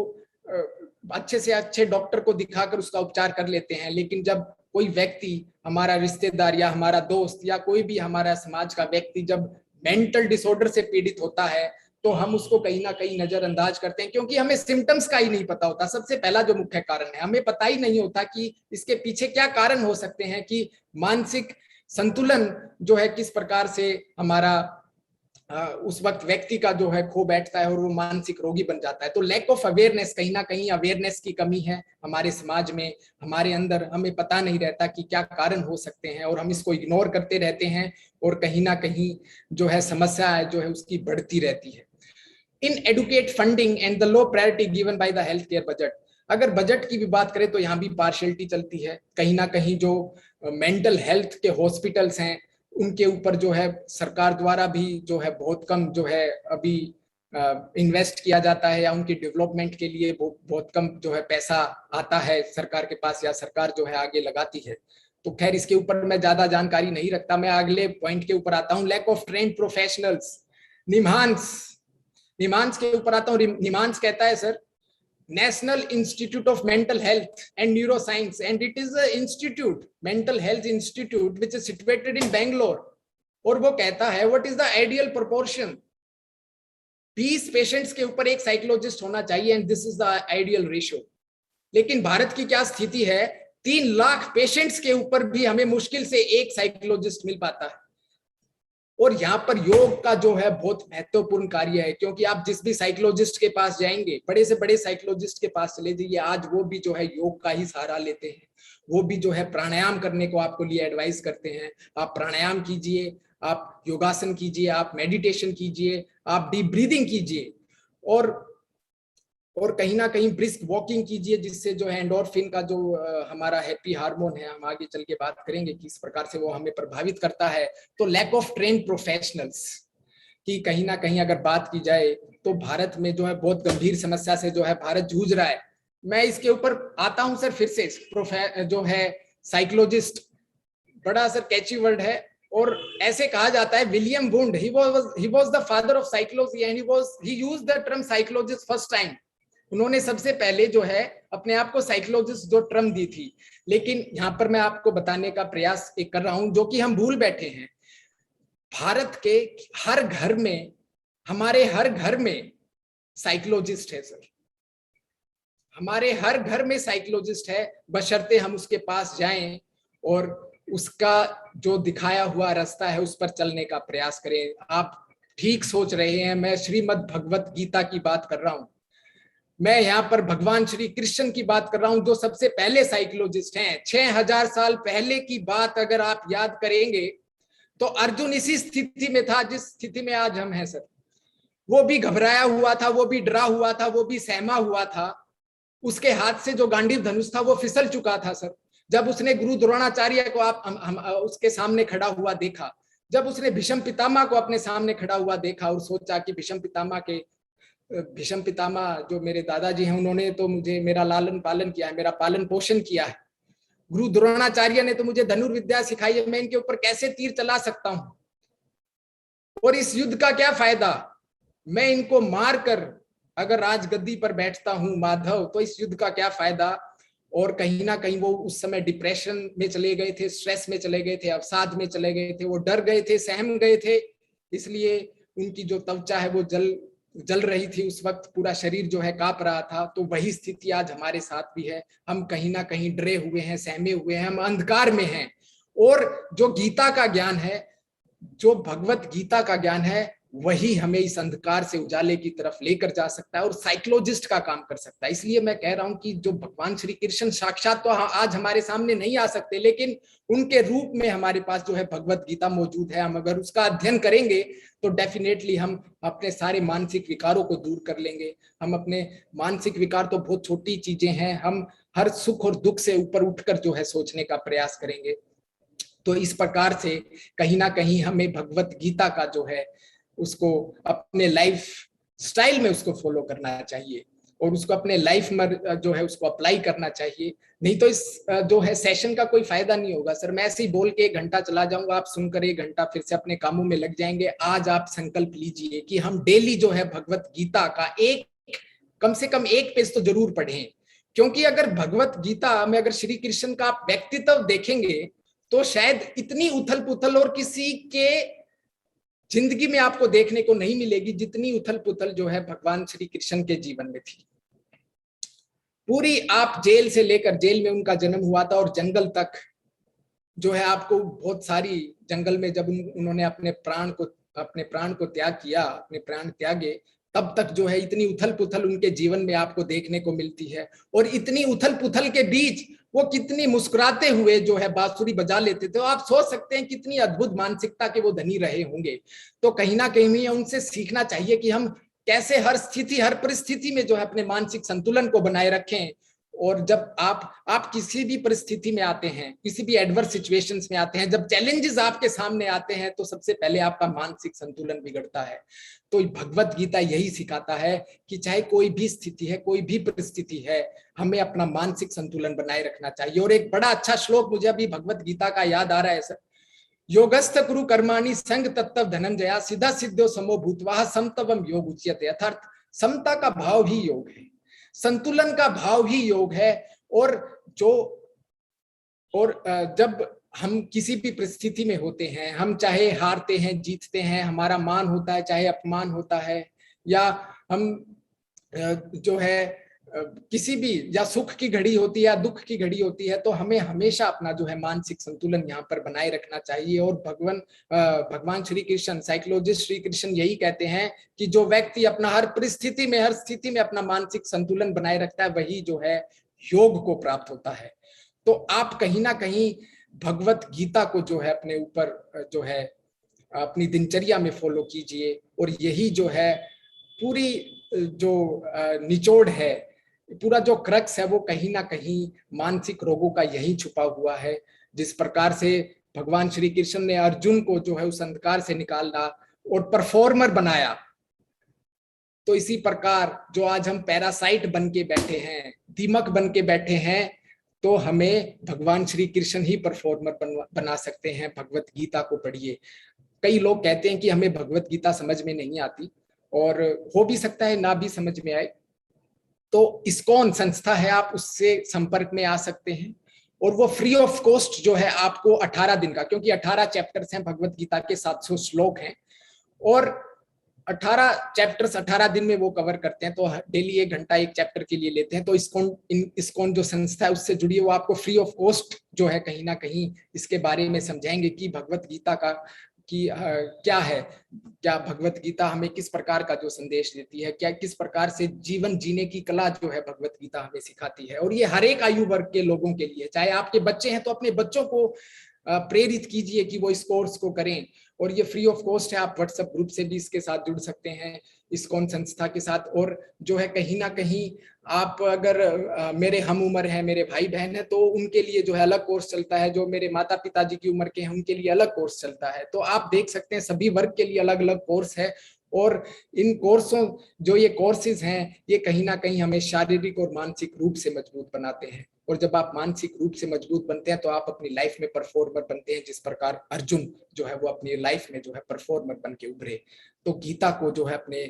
अच्छे से अच्छे डॉक्टर को दिखाकर उसका उपचार कर लेते हैं, लेकिन जब कोई व्यक्ति, हमारा रिश्तेदार या हमारा दोस्त या कोई भी हमारा समाज का व्यक्ति जब मेंटल डिसऑर्डर से पीड़ित होता है तो हम उसको कहीं ना कहीं नजरअंदाज करते हैं, क्योंकि हमें सिम्टम्स का ही नहीं पता होता। सबसे पहला जो मुख्य कारण है, हमें पता ही नहीं होता कि इसके पीछे क्या कारण हो सकते हैं, कि मानसिक संतुलन जो है किस प्रकार से हमारा उस वक्त व्यक्ति का जो है खो बैठता है और वो मानसिक रोगी बन जाता है। तो लैक ऑफ अवेयरनेस, कहीं ना कहीं अवेयरनेस की कमी है हमारे समाज में, हमारे अंदर। हमें पता नहीं रहता कि क्या कारण हो सकते हैं और हम इसको इग्नोर करते रहते हैं और कहीं ना कहीं जो है समस्या जो है उसकी बढ़ती रहती है। Inadequate funding and the low priority given by the health care budget. अगर बजट की भी बात करें तो यहाँ भी पार्शियलिटी चलती है। कहीं ना कहीं जो मेंटल हेल्थ के हॉस्पिटल्स हैं उनके ऊपर जो है सरकार द्वारा भी जो है बहुत कम जो है अभी इन्वेस्ट किया जाता है, या उनकी डेवलपमेंट के लिए बहुत कम जो है पैसा आता है सरकार के पास, या सरकार जो है आगे लगाती है। तो खैर इसके ऊपर मैं ज्यादा जानकारी नहीं रखता। मैं अगले पॉइंट के ऊपर आता हूँ, lack of trained professionals. NIMHANS के ऊपर आता हूँ। निमांस कहता है sir, national institute of mental health and neuroscience, and it is a institute, mental health institute which is situated in Bangalore. और वो कहता है what is the ideal proportion, 20 patients के ऊपर एक साइकोलॉजिस्ट होना चाहिए and this is the ideal ratio. लेकिन भारत की क्या स्थिति है, 3 लाख पेशेंट्स के ऊपर भी हमें मुश्किल से एक साइकोलॉजिस्ट मिल पाता है। और यहाँ पर योग का जो है बहुत महत्वपूर्ण कार्य है, क्योंकि आप जिस भी साइकोलॉजिस्ट के पास जाएंगे, बड़े से बड़े साइकोलॉजिस्ट के पास चले जाइए, आज वो भी जो है योग का ही सहारा लेते हैं। वो भी जो है प्राणायाम करने को आपको लिए एडवाइस करते हैं। आप प्राणायाम कीजिए, आप योगासन कीजिए, आप मेडिटेशन कीजिए, आप डीप ब्रीदिंग कीजिए, और कहीं ना कहीं ब्रिस्क वॉकिंग कीजिए, जिससे जो है एंडोर्फिन का जो हमारा हैप्पी हार्मोन है, हम आगे चल के बात करेंगे किस प्रकार से वो हमें प्रभावित करता है। तो लैक ऑफ ट्रेन प्रोफेशनल्स की कहीं ना कहीं अगर बात की जाए तो भारत में जो है बहुत गंभीर समस्या से जो है भारत जूझ रहा है। मैं इसके ऊपर आता हूं सर फिर से। जो है साइकोलॉजिस्ट बड़ा सर कैची वर्ड है, और ऐसे कहा जाता है William wound, he was the father of psychology and he used the term psychologist first time। उन्होंने सबसे पहले जो है अपने आप को साइकोलॉजिस्ट जो टर्म दी थी। लेकिन यहाँ पर मैं आपको बताने का प्रयास एक कर रहा हूं जो कि हम भूल बैठे हैं। भारत के हर घर में, हमारे हर घर में साइकोलॉजिस्ट है सर। हमारे हर घर में साइकोलॉजिस्ट है, बशर्ते हम उसके पास जाएं और उसका जो दिखाया हुआ रास्ता है उस पर चलने का प्रयास करें। आप ठीक सोच रहे हैं, मैं श्रीमद् भगवत गीता की बात कर रहा हूं। मैं यहाँ पर भगवान श्री कृष्ण की बात कर रहा हूं, जो सबसे पहले साइकोलॉजिस्ट हैं। 6000 साल पहले की बात अगर आप याद करेंगे तो अर्जुन इसी स्थिति में था जिस स्थिति में आज हम हैं सर। वो भी घबराया हुआ था, वो भी डरा हुआ था, वो भी सहमा हुआ था। उसके हाथ से जो गांडीव धनुष था वो फिसल चुका था सर। जब उसने गुरु द्रोणाचार्य को उसके सामने खड़ा हुआ देखा, जब उसने भीष्म पितामह को अपने सामने खड़ा हुआ देखा और सोचा कि भीष्म पितामह जो मेरे दादाजी हैं, उन्होंने तो मुझे मेरा लालन पालन किया है, मेरा पालन पोषण किया है। गुरु द्रोणाचार्य ने तो मुझे धनुर्विद्या सिखाई है, मैं इनके ऊपर कैसे तीर चला सकता हूं, और इस युद्ध का क्या फायदा, मैं इनको मारकर अगर राजगद्दी पर बैठता हूं माधव, तो इस युद्ध का क्या फायदा। और कहीं ना कहीं वो उस समय डिप्रेशन में चले गए थे, स्ट्रेस में चले गए थे, अवसाद में चले गए थे, वो डर गए थे, सहम गए थे, इसलिए उनकी जो त्वचा है वो जल रही थी, उस वक्त पूरा शरीर जो है कांप रहा था। तो वही स्थिति आज हमारे साथ भी है, हम कहीं ना कहीं डरे हुए हैं, सहमे हुए हैं, हम अंधकार में हैं। और जो गीता का ज्ञान है, जो भगवत गीता का ज्ञान है, वही हमें इस अंधकार से उजाले की तरफ लेकर जा सकता है और साइकोलॉजिस्ट का काम कर सकता है। इसलिए मैं कह रहा हूं कि जो भगवान श्री कृष्ण साक्षात तो आज हमारे सामने नहीं आ सकते, लेकिन उनके रूप में हमारे पास जो है भगवत गीता मौजूद है। हम अगर उसका अध्ययन करेंगे तो डेफिनेटली हम अपने सारे मानसिक विकारों को दूर कर लेंगे। हम अपने मानसिक विकार तो बहुत छोटी चीजें हैं, हम हर सुख और दुख से ऊपर उठकर जो है सोचने का प्रयास करेंगे। तो इस प्रकार से कहीं ना कहीं हमें भगवत गीता का जो है उसको अपने लाइफ स्टाइल में उसको फॉलो करना चाहिए और उसको अपने लाइफ में जो है उसको अप्लाई करना चाहिए। नहीं तो इस जो है सेशन का कोई फायदा नहीं होगा। सर मैं ऐसे ही बोल के 1 घंटा चला जाऊंगा, आप सुनकर 1 घंटा फिर से अपने कामों में लग जाएंगे। आज आप संकल्प लीजिए कि हम डेली जो है भगवत गीता का कम से कम 1 पेज तो जरूर पढ़ें, क्योंकि अगर भगवत गीता में अगर श्री कृष्ण का आप व्यक्तित्व देखेंगे तो शायद इतनी उथल पुथल और किसी के जिंदगी में आपको देखने को नहीं मिलेगी जितनी उथल पुथल जो है भगवान श्री कृष्ण के जीवन में थी। पूरी आप जेल से लेकर, जेल में उनका जन्म हुआ था और जंगल तक जो है आपको बहुत सारी, जंगल में जब उन्होंने अपने प्राण को त्याग किया, अपने प्राण त्यागे, तब तक जो है इतनी उथल पुथल उनके जीवन में आपको देखने को मिलती है। और इतनी उथल पुथल के बीच वो कितनी मुस्कुराते हुए जो है बांसुरी बजा लेते थे। तो आप सोच सकते हैं कितनी अद्भुत मानसिकता के वो धनी रहे होंगे। तो कहीं ना कहीं उनसे सीखना चाहिए कि हम कैसे हर स्थिति, हर परिस्थिति में जो है अपने मानसिक संतुलन को बनाए रखें। और जब आप किसी भी परिस्थिति में आते हैं, किसी भी एडवर्स सिचुएशंस में आते हैं, जब चैलेंजेस आपके सामने आते हैं, तो सबसे पहले आपका मानसिक संतुलन बिगड़ता है। तो भगवत गीता यही सिखाता है कि चाहे कोई भी स्थिति है, कोई भी परिस्थिति है, हमें अपना मानसिक संतुलन बनाए रखना चाहिए। और एक बड़ा अच्छा श्लोक मुझे अभी भगवत गीता का याद आ रहा है सर, योगस्थ कुरु कर्माणि संग तत्व धनंजया सिद्धा सिद्धो समो भूतवा समतवम योग उच्यते। अर्थात समता का भाव ही योग है, संतुलन का भाव ही योग है। और जब हम किसी भी परिस्थिति में होते हैं, हम चाहे हारते हैं, जीतते हैं, हमारा मान होता है, चाहे अपमान होता है, या हम जो है किसी भी, या सुख की घड़ी होती है या दुख की घड़ी होती है, तो हमें हमेशा अपना जो है मानसिक संतुलन यहाँ पर बनाए रखना चाहिए। और भगवान श्री कृष्ण, साइकोलॉजिस्ट श्री कृष्ण यही कहते हैं कि जो व्यक्ति अपना हर परिस्थिति में, हर स्थिति में अपना मानसिक संतुलन बनाए रखता है, वही जो है योग को प्राप्त होता है। तो आप कहीं ना कहीं भगवत गीता को जो है अपने ऊपर जो है अपनी दिनचर्या में फॉलो कीजिए। और यही जो है पूरी जो निचोड़ है, पूरा जो क्रक्स है, वो कहीं ना कहीं मानसिक रोगों का यही छुपा हुआ है। जिस प्रकार से भगवान श्री कृष्ण ने अर्जुन को जो है उस अंधकार से निकाला और परफॉर्मर बनाया, तो इसी प्रकार जो आज हम पैरासाइट बन के बैठे हैं, दीमक बन के बैठे हैं, तो हमें भगवान श्री कृष्ण ही परफॉर्मर बना सकते हैं। भगवत गीता को पढ़िए। कई लोग कहते हैं कि हमें भगवत गीता समझ में नहीं आती, और हो भी सकता है ना भी समझ में आए, तो इस्कॉन संस्था है, आप उससे संपर्क में आ सकते हैं। और वो फ्री ऑफ कॉस्ट जो है आपको 18 दिन का, क्योंकि 18 चैप्टर्स हैं भगवत गीता के, 700 श्लोक हैं, और 18 चैप्टर्स 18 दिन में वो कवर करते हैं। तो डेली 1 घंटा एक चैप्टर के लिए लेते हैं। तो इस्कॉन जो संस्था है उससे जुड़िए, वो आपको फ्री ऑफ कॉस्ट जो है कहीं ना कहीं इसके बारे में समझाएंगे कि भगवत गीता का क्या है, क्या भगवत गीता हमें किस प्रकार का जो संदेश देती है, क्या किस प्रकार से जीवन जीने की कला जो है भगवत गीता हमें सिखाती है। और ये हर एक आयु वर्ग के लोगों के लिए, चाहे आपके बच्चे हैं तो अपने बच्चों को प्रेरित कीजिए कि वो इस कोर्स को करें। और ये फ्री ऑफ कॉस्ट है, आप व्हाट्सएप ग्रुप से भी इसके साथ जुड़ सकते हैं, इस्कॉन संस्था के साथ। और जो है कहीं ना कहीं आप अगर मेरे हम उम्र है, मेरे भाई बहन है, तो उनके लिए जो है अलग कोर्स चलता है। जो मेरे माता पिताजी की उम्र के हैं उनके लिए अलग कोर्स चलता है। तो आप देख सकते हैं सभी वर्ग के लिए अलग अलग कोर्स है। और इन कोर्सों, जो ये कोर्सेज हैं, ये कहीं ना कहीं हमें शारीरिक और मानसिक रूप से मजबूत बनाते हैं। और जब आप मानसिक रूप से मजबूत बनते हैं तो आप अपनी लाइफ में परफॉर्मर बनते हैं, जिस प्रकार अर्जुन जो है वो अपनी लाइफ में जो है परफॉर्मर बन के उभरे। तो गीता को जो है अपने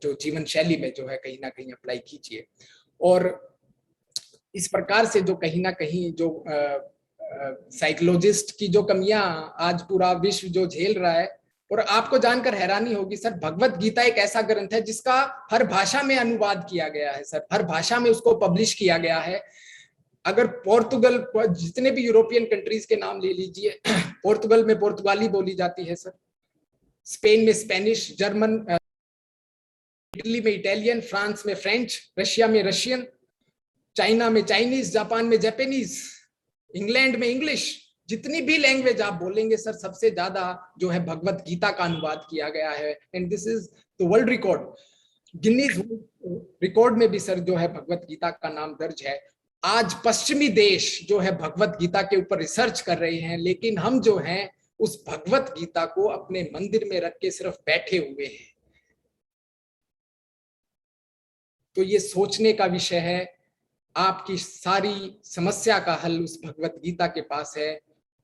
जो जीवन शैली में जो है कहीं ना कहीं अप्लाई कीजिए। और इस प्रकार से जो कहीं ना कहीं जो साइकोलॉजिस्ट की जो कमियां आज पूरा विश्व जो झेल रहा है, और आपको जानकर हैरानी होगी सर, भगवत गीता एक ऐसा ग्रंथ है जिसका हर भाषा में अनुवाद किया गया है सर, हर भाषा में उसको पब्लिश किया गया है। अगर पोर्तुगल, जितने भी यूरोपियन कंट्रीज के नाम ले लीजिए, पोर्तुगल में पुर्तगाली बोली जाती है सर, स्पेन में स्पेनिश, जर्मन, इटली में इटालियन, फ्रांस में फ्रेंच, रशिया में रशियन, चाइना में चाइनीज, जापान में जापानीज, इंग्लैंड में इंग्लिश, जितनी भी लैंग्वेज आप बोलेंगे सर, सबसे ज्यादा जो है भगवत गीता का अनुवाद किया गया है। And this is the world record, Guinness record में भी सर जो है भगवत गीता का नाम दर्ज है। आज पश्चिमी देश जो है भगवत गीता के ऊपर रिसर्च कर रहे हैं, लेकिन हम जो हैं उस भगवत गीता को अपने मंदिर में रख के सिर्फ बैठे हुए हैं। तो ये सोचने का विषय है। आपकी सारी समस्या का हल उस भगवत गीता के पास है,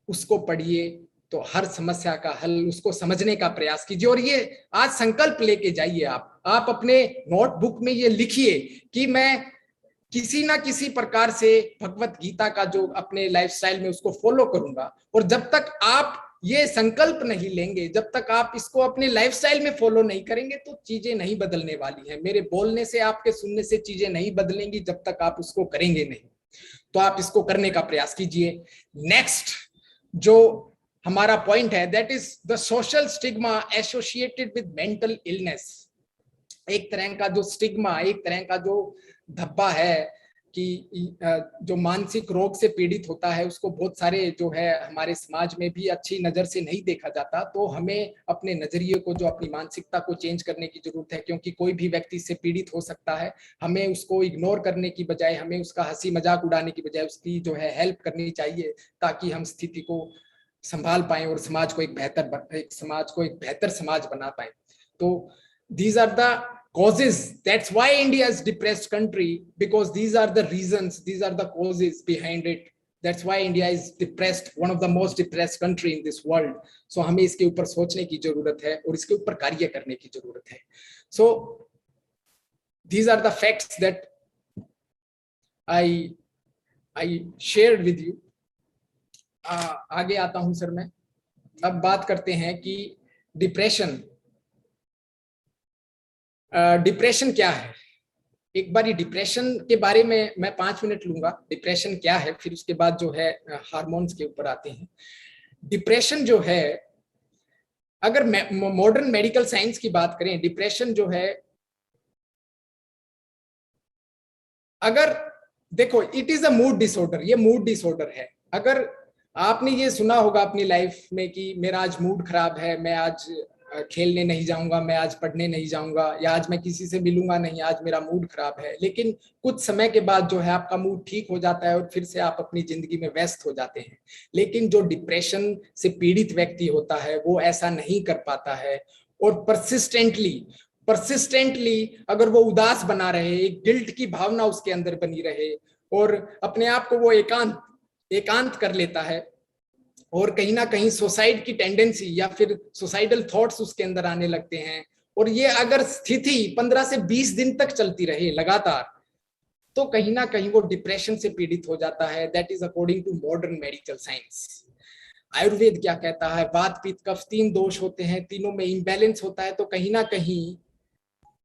उसको पढ़िए तो हर समस्या का हल, उसको समझने का प्रयास कीजिए। और ये आज संकल्प लेके जाइए, आप अपने नोटबुक में ये लिखिए कि मैं किसी ना किसी प्रकार से भगवत गीता का जो अपने लाइफस्टाइल में उसको फॉलो करूंगा। और जब तक आप ये संकल्प नहीं लेंगे, जब तक आप इसको अपने लाइफस्टाइल में फॉलो नहीं करेंगे, तो चीजें नहीं बदलने वाली हैं। मेरे बोलने से, आपके सुनने से चीजें नहीं बदलेंगी जब तक आप उसको करेंगे नहीं। तो आप इसको करने का प्रयास कीजिए। नेक्स्ट जो हमारा पॉइंट है, that is the social stigma associated with mental illness. एक तरह का जो स्टिग्मा, एक तरह का जो धब्बा है कि जो मानसिक रोग से पीड़ित होता है उसको बहुत सारे जो है हमारे समाज में भी अच्छी नजर से नहीं देखा जाता। तो हमें अपने नजरिए को, जो अपनी मानसिकता को चेंज करने की जरूरत है, क्योंकि कोई भी व्यक्ति इससे पीड़ित हो सकता है। हमें उसको इग्नोर करने की बजाय, हमें उसका हंसी मजाक उड़ाने की बजाय उसकी जो है हेल्प करनी चाहिए, ताकि हम स्थिति को संभाल पाए और समाज को एक बेहतर समाज बना पाए। तो these are the causes, that's why India is depressed country, because these are the reasons, these are the causes behind it. That's why India is depressed, one of the most depressed country in this world. So हमें इसके ऊपर सोचने की जरूरत है और इसके ऊपर कार्य करने की जरूरत है। So these are the facts that I shared with you. आगे आता हूं सर मैं। अब बात करते हैं कि डिप्रेशन क्या है। एक बार डिप्रेशन के बारे में मैं 5 मिनट लूंगा, डिप्रेशन क्या है, फिर उसके बाद जो है हार्मोन्स के ऊपर आते हैं। डिप्रेशन जो है, अगर मॉडर्न मेडिकल साइंस की बात करें, डिप्रेशन जो है, अगर देखो, it is a mood disorder, ये मूड डिसऑर्डर है। अगर आपने ये सुना होगा अपनी लाइफ में कि मेरा आज मूड खराब है, मैं आज खेलने नहीं जाऊंगा, मैं आज पढ़ने नहीं जाऊंगा, या आज मैं किसी से मिलूंगा नहीं, आज मेरा मूड खराब है। लेकिन कुछ समय के बाद जो है आपका मूड ठीक हो जाता है और फिर से आप अपनी जिंदगी में व्यस्त हो जाते हैं। लेकिन जो डिप्रेशन से पीड़ित व्यक्ति होता है वो ऐसा नहीं कर पाता है, और परसिस्टेंटली अगर वो उदास बना रहे, एक गिल्ट की भावना उसके अंदर बनी रहे, और अपने आप को वो एकांत कर लेता है, और कहीं ना कहीं सुसाइड की टेंडेंसी या फिर सुसाइडल थॉट्स उसके अंदर आने लगते हैं, और ये अगर स्थिति 15 से 20 दिन तक चलती रहे लगातार, तो कहीं ना कहीं वो डिप्रेशन से पीड़ित हो जाता है। That is according to modern medical science. Ayurveda क्या कहता है, वात पित्त कफ 3 दोष होते हैं, तीनों में इम्बैलेंस होता है तो कहीं ना कहीं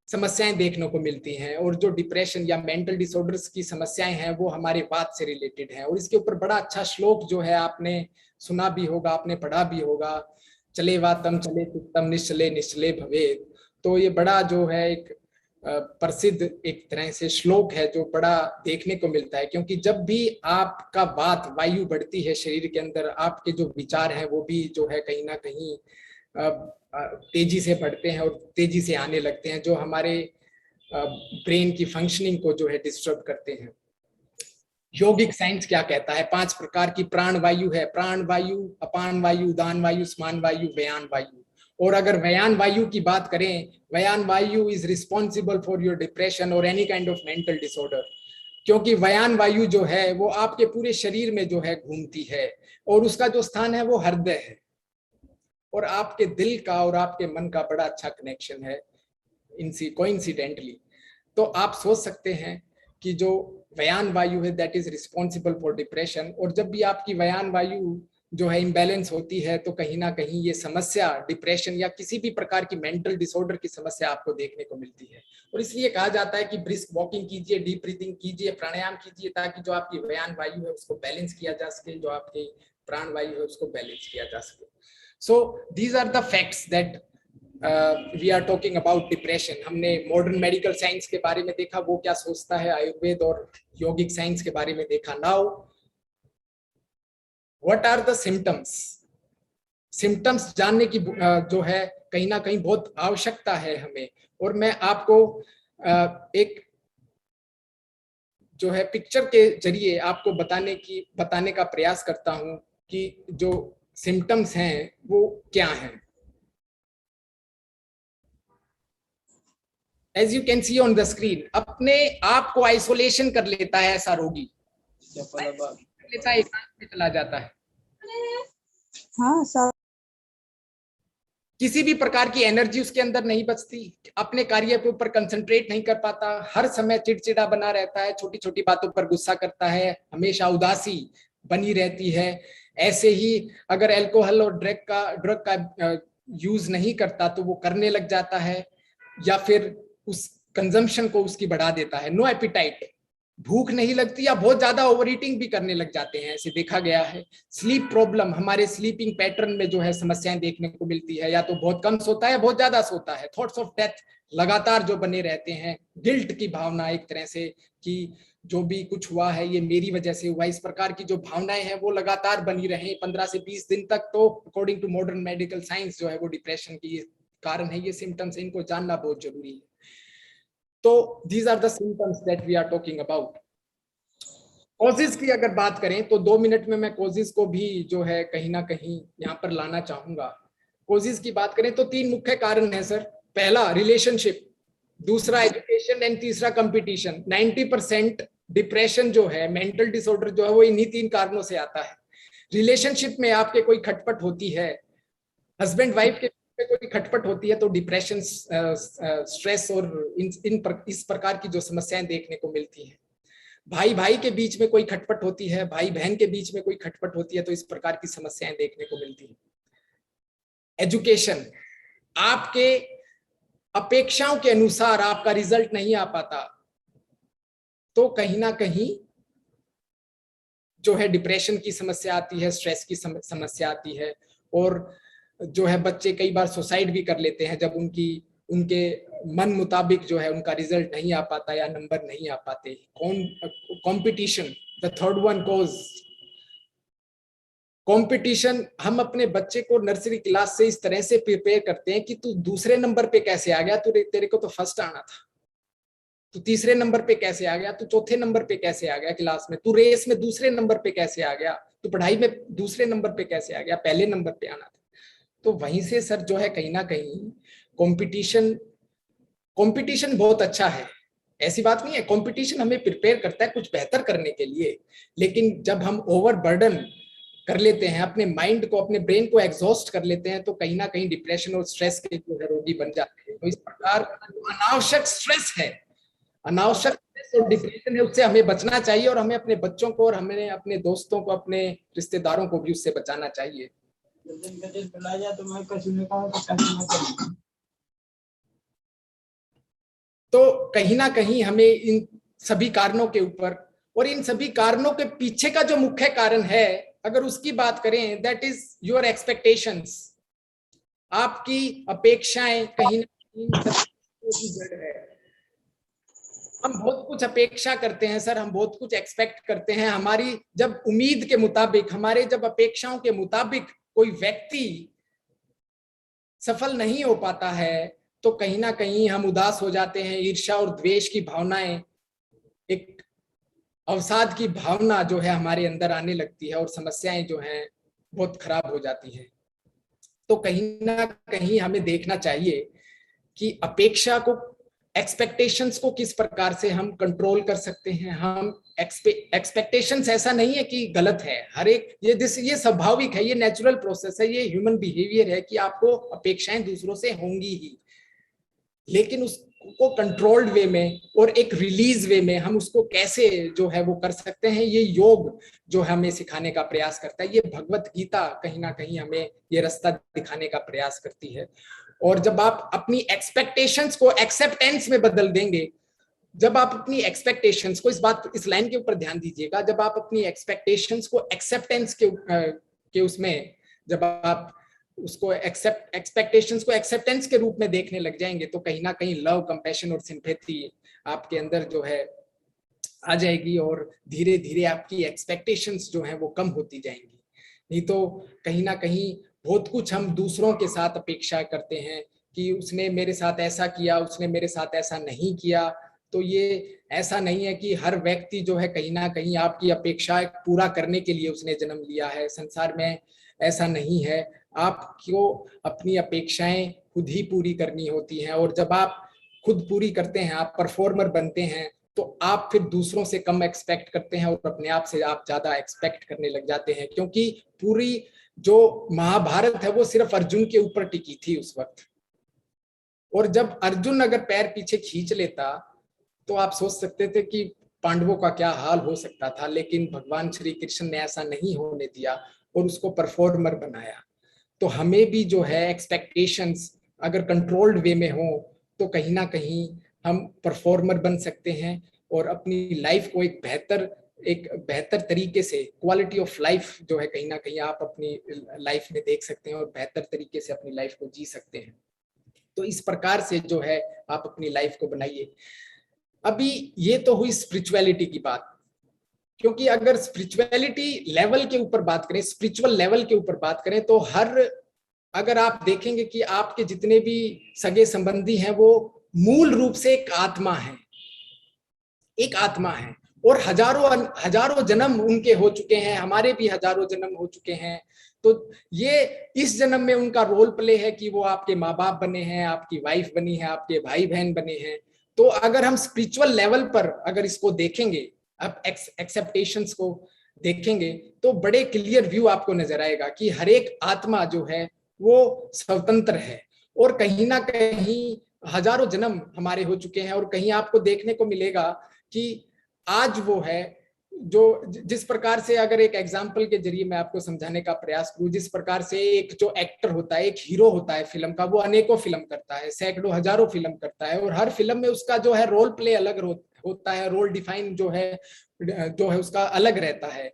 समस्याएं देखने को मिलती हैं। और जो डिप्रेशन या मेंटल डिसऑर्डर्स की समस्याएं हैं वो हमारे वात से रिलेटेड है। और इसके ऊपर बड़ा अच्छा श्लोक जो है आपने सुना भी होगा, आपने पढ़ा भी होगा, चले वातम चले पित्तम निश्चले निश्चले भवेद। तो ये बड़ा जो है एक प्रसिद्ध एक तरह से श्लोक है जो बड़ा देखने को मिलता है, क्योंकि जब भी आपका वात वायु बढ़ती है शरीर के अंदर, आपके जो विचार हैं वो भी जो है कहीं ना कहीं तेजी से बढ़ते हैं और तेजी से आने लगते हैं, जो हमारे ब्रेन की फंक्शनिंग को जो है डिस्टर्ब करते हैं। योगिक साइंस क्या कहता है, 5 प्रकार की प्राण वायु है, प्राण वायु, अपान वायु, उदान वायु, स्मान वायु, व्यान वायु। और अगर व्यान वायु की बात करें, व्यान वायु is responsible for your depression और any kind of mental disorder, क्योंकि व्यान वायु जो है वो आपके पूरे शरीर में जो है घूमती है, और उसका जो स्थान है वो हृदय है, और आपके दिल का और आपके मन का बड़ा अच्छा कनेक्शन है कोइंसिडेंटली। तो आप सोच सकते हैं कि जो व्यान वायु है that is responsible for depression, और जब भी आपकी व्यान वायु जो है इम्बैलेंस होती है तो कहीं ना कहीं ये समस्या डिप्रेशन या किसी भी प्रकार की मेंटल डिसऑर्डर की समस्या आपको देखने को मिलती है। और इसलिए कहा जाता है कि ब्रिस्क वॉकिंग कीजिए, डीप ब्रीथिंग कीजिए, प्राणायाम कीजिए, ताकि जो आपकी व्यान वायु है उसको बैलेंस किया जा सके, जो आपकी प्राण वायु है उसको बैलेंस किया जा सके। So these are the facts that we are talking about depression. हमने मॉडर्न मेडिकल साइंस के बारे में देखा, वो क्या सोचता है, आयुर्वेद और योगिक साइंस के बारे में देखा। Now what are the symptoms? Symptoms जानने की जो है कहीं ना कहीं बहुत आवश्यकता है हमें। और मैं आपको एक जो है पिक्चर के जरिए आपको बताने का प्रयास करता हूं कि जो सिम्टम्स हैं वो क्या हैं। As you can see on the screen, अपने आप को आइसोलेशन कर लेता है ऐसा रोगी, लेता है, एकांत में चला जाता है। हाँ सर। किसी भी प्रकार की एनर्जी उसके अंदर नहीं बचती, अपने कार्य के ऊपर कंसंट्रेट नहीं कर पाता, हर समय चिड़चिड़ा बना रहता है, छोटी छोटी बातों पर गुस्सा करता है, हमेशा उदासी बनी रहती है। ऐसे ही अगर अल्कोहल और ड्रग का यूज नहीं करता तो वो करने लग जाता है, या फिर उस कंजम्पशन को उसकी बढ़ा देता है। नो एपिटाइट, भूख नहीं लगती, या बहुत ज्यादा ओवर ईटिंग भी करने लग जाते हैं, ऐसे देखा गया है। स्लीप प्रॉब्लम, हमारे स्लीपिंग पैटर्न में जो है समस्याएं देखने को मिलती है, या तो बहुत कम सोता है, बहुत ज्यादा सोता है। थॉट्स ऑफ डेथ लगातार जो बने रहते हैं, गिल्ट की भावना एक तरह से कि जो भी कुछ हुआ है ये मेरी वजह से हुआ, इस प्रकार की जो भावनाएं हैं वो लगातार बनी रहे 15 से 20 दिन तक, तो according to modern medical science जो है वो डिप्रेशन की कारण है। ये सिम्टम्स इनको जानना बहुत जरूरी है। तो these are the symptoms that we are talking about. Causes की अगर बात करें तो 2 मिनट में मैं कॉजेज को भी जो है कहीं ना कहीं यहाँ पर लाना चाहूंगा। कॉजेज की बात करें तो 3 मुख्य कारण है सर। पहला रिलेशनशिप, दूसरा एजुकेशन एंड तीसरा कंपटीशन। 90% डिप्रेशन जो है, मेंटल डिसऑर्डर जो है वो इन्हीं 3 कारणों से आता है। रिलेशनशिप में आपके कोई खटपट होती है, हस्बैंड वाइफ के में कोई खटपट होती है तो डिप्रेशन, स्ट्रेस और इस प्रकार की जो समस्याएं देखने को मिलती हैं। भाई भाई के बीच में कोई खटपट होती है, भाई बहन के बीच में कोई खटपट होती है तो इस प्रकार की समस्याएं देखने को मिलती हैं। एजुकेशन, आपके अपेक्षाओं के अनुसार आपका रिजल्ट नहीं आ पाता तो कहीं ना कहीं जो है डिप्रेशन की समस्या आती है, स्ट्रेस की समस्या आती है। और जो है बच्चे कई बार सुसाइड भी कर लेते हैं जब उनके मन मुताबिक जो है उनका रिजल्ट नहीं आ पाता या नंबर नहीं आ पाते। Competition, the third one cause, competition. हम अपने बच्चे को नर्सरी क्लास से इस तरह से प्रिपेयर करते हैं कि तू दूसरे नंबर पे कैसे आ गया, तेरे को तो फर्स्ट आना था, तू तीसरे नंबर पे कैसे आ गया, तू चौथे नंबर पे कैसे आ गया क्लास में, तू रेस में दूसरे नंबर पे कैसे आ गया, तू पढ़ाई में दूसरे नंबर पे कैसे आ गया, पहले नंबर पे आना था। तो वहीं से सर जो है कहीं ना कहीं कंपटीशन बहुत अच्छा है, ऐसी बात नहीं है। कंपटीशन हमें प्रिपेयर करता है कुछ बेहतर करने के लिए, लेकिन जब हम ओवरबर्डन कर लेते हैं अपने माइंड को, अपने ब्रेन को एग्जॉस्ट कर लेते हैं तो कहीं ना कहीं डिप्रेशन और स्ट्रेस के जो है रोगी बन जाते हैं। तो इस प्रकार अनावश्यक स्ट्रेस है, अनावश्यक स्ट्रेस और डिप्रेशन है, उससे हमें बचना चाहिए और हमें अपने बच्चों को और हमें अपने दोस्तों को, अपने रिश्तेदारों को भी उससे बचाना चाहिए। तो कहीं ना कहीं हमें इन सभी कारणों के ऊपर और इन सभी कारणों के पीछे का जो मुख्य कारण है अगर उसकी बात करें, दैट इज योर एक्सपेक्टेशंस। आपकी अपेक्षाएं कहीं ना कहीं जड़ है। हम बहुत कुछ अपेक्षा करते हैं सर, हम बहुत कुछ एक्सपेक्ट करते हैं। हमारी जब उम्मीद के मुताबिक, हमारे जब अपेक्षाओं के मुताबिक कोई व्यक्ति सफल नहीं हो पाता है तो कहीं ना कहीं हम उदास हो जाते हैं। ईर्ष्या और द्वेष की भावनाएं, एक अवसाद की भावना जो है हमारे अंदर आने लगती है और समस्याएं जो हैं बहुत खराब हो जाती हैं। तो कहीं ना कहीं हमें देखना चाहिए कि अपेक्षा को, एक्सपेक्टेशंस को किस प्रकार से हम कंट्रोल कर सकते हैं। हम एक्सपेक्टेशंस ऐसा नहीं है कि गलत है, हर एक ये स्वाभाविक है, ये नेचुरल प्रोसेस है, ये ह्यूमन बिहेवियर है कि आपको अपेक्षाएं दूसरों से होंगी ही, लेकिन को कंट्रोल्ड वे में और एक रिलीज वे में हम उसको कैसे जो है वो कर सकते हैं, ये योग जो हमें सिखाने का प्रयास करता है। ये भगवत गीता कहीं ना कहीं हमें ये रास्ता दिखाने का प्रयास करती है। और जब आप अपनी एक्सपेक्टेशंस को एक्सेप्टेंस में बदल देंगे, जब आप अपनी एक्सपेक्टेशंस को, इस लाइन के ऊपर ध्यान दीजिएगा, जब आप अपनी एक्सपेक्टेशंस को एक्सेप्टेंस के उसमें, जब आप उसको एक्सपेक्टेशंस को एक्सेप्टेंस के रूप में देखने लग जाएंगे, तो कहीं ना कहीं लव, कंपैशन और सिंपैथी आपके अंदर जो है आ जाएगी, और धीरे धीरे आपकी एक्सपेक्टेशंस जो है वो कम होती जाएंगी। नहीं तो कहीं ना कहीं बहुत कुछ हम दूसरों के साथ अपेक्षा करते हैं कि उसने मेरे साथ ऐसा किया, उसने मेरे साथ ऐसा नहीं किया। तो ये ऐसा नहीं है कि हर व्यक्ति जो है कहीं ना कहीं आपकी अपेक्षाएं पूरा करने के लिए उसने जन्म लिया है। संसार में ऐसा नहीं है, आपको अपनी अपेक्षाएं खुद ही पूरी करनी होती हैं, और जब आप खुद पूरी करते हैं, आप परफॉर्मर बनते हैं, तो आप फिर दूसरों से कम एक्सपेक्ट करते हैं और अपने आप से आप ज्यादा एक्सपेक्ट करने लग जाते हैं। क्योंकि पूरी जो महाभारत है वो सिर्फ अर्जुन के ऊपर टिकी थी उस वक्त, और जब अर्जुन अगर पैर पीछे खींच लेता तो आप सोच सकते थे कि पांडवों का क्या हाल हो सकता था। लेकिन भगवान श्री कृष्ण ने ऐसा नहीं होने दिया और उसको परफॉर्मर बनाया। तो हमें भी जो है एक्सपेक्टेशंस अगर कंट्रोल्ड वे में हो तो कहीं ना कहीं हम परफॉर्मर बन सकते हैं, और अपनी लाइफ को एक बेहतर तरीके से, क्वालिटी ऑफ लाइफ जो है कहीं ना कहीं आप अपनी लाइफ में देख सकते हैं और बेहतर तरीके से अपनी लाइफ को जी सकते हैं। तो इस प्रकार से जो है आप अपनी लाइफ को बनाइए। अभी ये तो हुई स्पिरिचुअलिटी की बात, क्योंकि अगर स्पिरिचुअलिटी लेवल के ऊपर बात करें, स्पिरिचुअल लेवल के ऊपर बात करें, तो अगर आप देखेंगे कि आपके जितने भी सगे संबंधी हैं वो मूल रूप से एक आत्मा है, एक आत्मा है, और हजारों जन्म उनके हो चुके हैं, हमारे भी हजारों जन्म हो चुके हैं। तो ये इस जन्म में उनका रोल प्ले है कि वो आपके माँ बाप बने हैं, आपकी वाइफ बनी है, आपके भाई बहन बने हैं। तो अगर हम स्पिरिचुअल लेवल पर अगर इसको देखेंगे, अब एक्सेप्टेशंस को देखेंगे, तो बड़े क्लियर व्यू आपको नजर आएगा कि हर एक आत्मा जो है वो स्वतंत्र है, और कहीं ना कहीं हजारों जन्म हमारे हो चुके हैं। और कहीं आपको देखने को मिलेगा कि आज वो है जो, जिस प्रकार से, अगर एक एग्जाम्पल के जरिए मैं आपको समझाने का प्रयास करूं, जिस प्रकार से एक जो एक्टर होता है, एक हीरो होता है फिल्म का, वो अनेकों फिल्म करता है, सैकड़ों हजारों फिल्म करता है, और हर फिल्म में उसका जो है रोल प्ले अलग होता है, रोल डिफाइन जो है उसका अलग रहता है।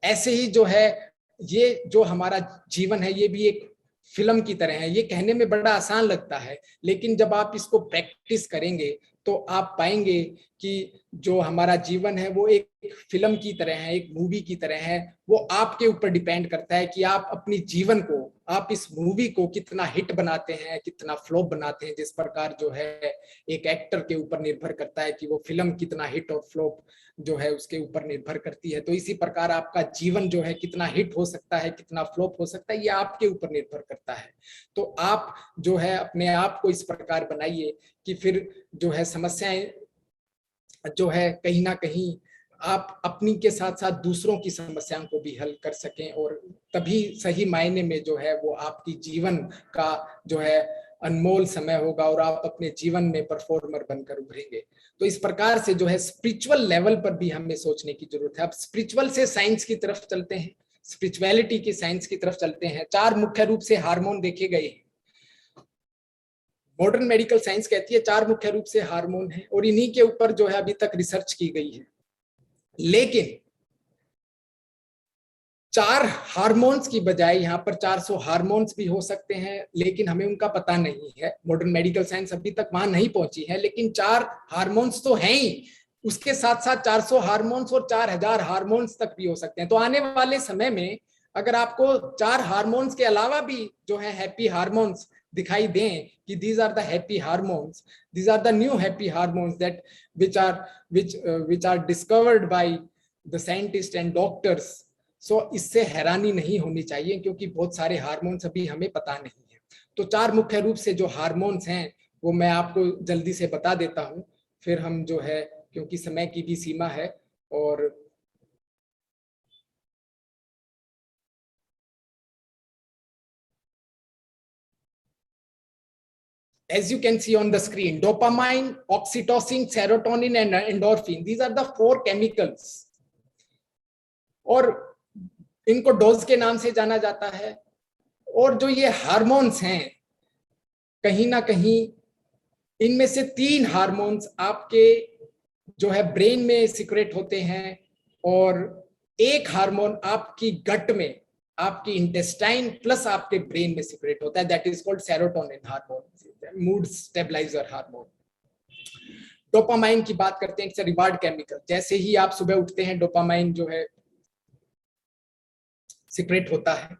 ऐसे ही जो है ये जो हमारा जीवन है ये भी एक फिल्म की तरह है। ये कहने में बड़ा आसान लगता है, लेकिन जब आप इसको प्रैक्टिस करेंगे तो आप पाएंगे कि जो हमारा जीवन है वो एक फिल्म की तरह है, एक मूवी की तरह है। वो आपके ऊपर डिपेंड करता है कि आप अपनी जीवन को, आप इस मूवी को कितना हिट बनाते हैं, कितना फ्लॉप बनाते हैं। जिस प्रकार जो है एक एक्टर के ऊपर निर्भर करता है कि वो फिल्म कितना हिट और फ्लॉप जो है उसके ऊपर निर्भर करती है, तो इसी प्रकार आपका जीवन जो है कितना हिट हो सकता है, कितना फ्लॉप हो सकता है, ये आपके ऊपर निर्भर करता है। तो आप जो है अपने आप को इस प्रकार बनाइए कि फिर जो है समस्याएं जो है कहीं ना कहीं आप अपनी के साथ साथ दूसरों की समस्याओं को भी हल कर सकें, और तभी सही मायने में जो है वो आपकी जीवन का जो है अनमोल समय होगा, और आप अपने जीवन में परफॉर्मर बनकर उभरेंगे। तो इस प्रकार से जो है स्पिरिचुअल लेवल पर भी हमें सोचने की जरूरत है। अब स्पिरिचुअल से साइंस की तरफ चलते हैं, स्पिरिचुअलिटी की साइंस की तरफ चलते हैं। 4 मुख्य रूप से हार्मोन देखे गए हैं। मॉडर्न मेडिकल साइंस कहती है 4 मुख्य रूप से हार्मोन है, और इन्हीं के ऊपर जो है अभी तक रिसर्च की गई है। लेकिन 4 हार्मोन्स की बजाय यहाँ पर 400 हार्मोन्स भी हो सकते हैं, लेकिन हमें उनका पता नहीं है। मॉडर्न मेडिकल साइंस अभी तक वहां नहीं पहुंची है, लेकिन 4 हार्मोन्स तो हैं ही। उसके साथ साथ 400 हार्मोन्स और 4000 हार्मोन्स तक भी हो सकते हैं। तो आने वाले समय में अगर आपको 4 हार्मोन्स के अलावा भी जो है हैप्पी हार्मोन्स दिखाई दें कि these are the happy hormones, these are the new happy hormones that which are discovered by the scientists and doctors, so इससे हैरानी नहीं होनी चाहिए, क्योंकि बहुत सारे हार्मोन्स अभी हमें पता नहीं है। तो 4 मुख्य रूप से जो हार्मोन्स हैं वो मैं आपको जल्दी से बता देता हूं, फिर हम जो है, क्योंकि समय की भी सीमा है, और as you can see on the screen, dopamine, oxytocin, serotonin and endorphin, these are the 4 chemicals. और इनको डोज के नाम से जाना जाता है। और जो ये हार्मोन्स हैं, कहीं ना कहीं इनमें से 3 हार्मोन्स आपके जो है ब्रेन में सिक्रेट होते हैं, और एक हार्मोन आपकी गट में, आपकी इंटेस्टाइन प्लस आपके ब्रेन में सिक्रेट होता है, that is called serotonin hormone, mood stabiliser hormone. Dopamine की बात करते हैं, इट्स अ रिवार्ड केमिकल। जैसे ही आप सुबह उठते हैं, डोपामाइन जो है सिक्रेट होता है,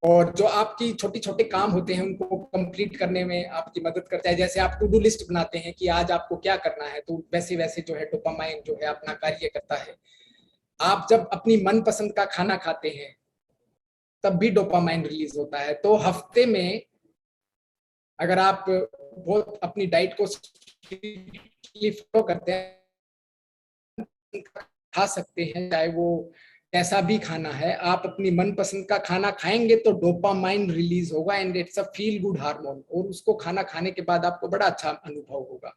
और जो आपकी छोटे छोटे काम होते हैं उनको कंप्लीट करने में आपकी मदद करता है। जैसे आप टू डू लिस्ट बनाते हैं कि आज आपको क्या करना है, तो वैसे वैसे जो है डोपामाइन जो है अपना कार्य करता है। आप जब अपनी मनपसंद का खाना खाते हैं तब भी डोपामाइन रिलीज होता है। तो हफ्ते में अगर आप बहुत अपनी डाइट को फॉलो करते हैं, खा सकते हैं, चाहे वो ऐसा भी खाना है, आप अपनी मनपसंद का खाना खाएंगे तो डोपामाइन रिलीज होगा, and it's a feel good hormone. और उसको खाना खाने के बाद आपको बड़ा अच्छा अनुभव होगा,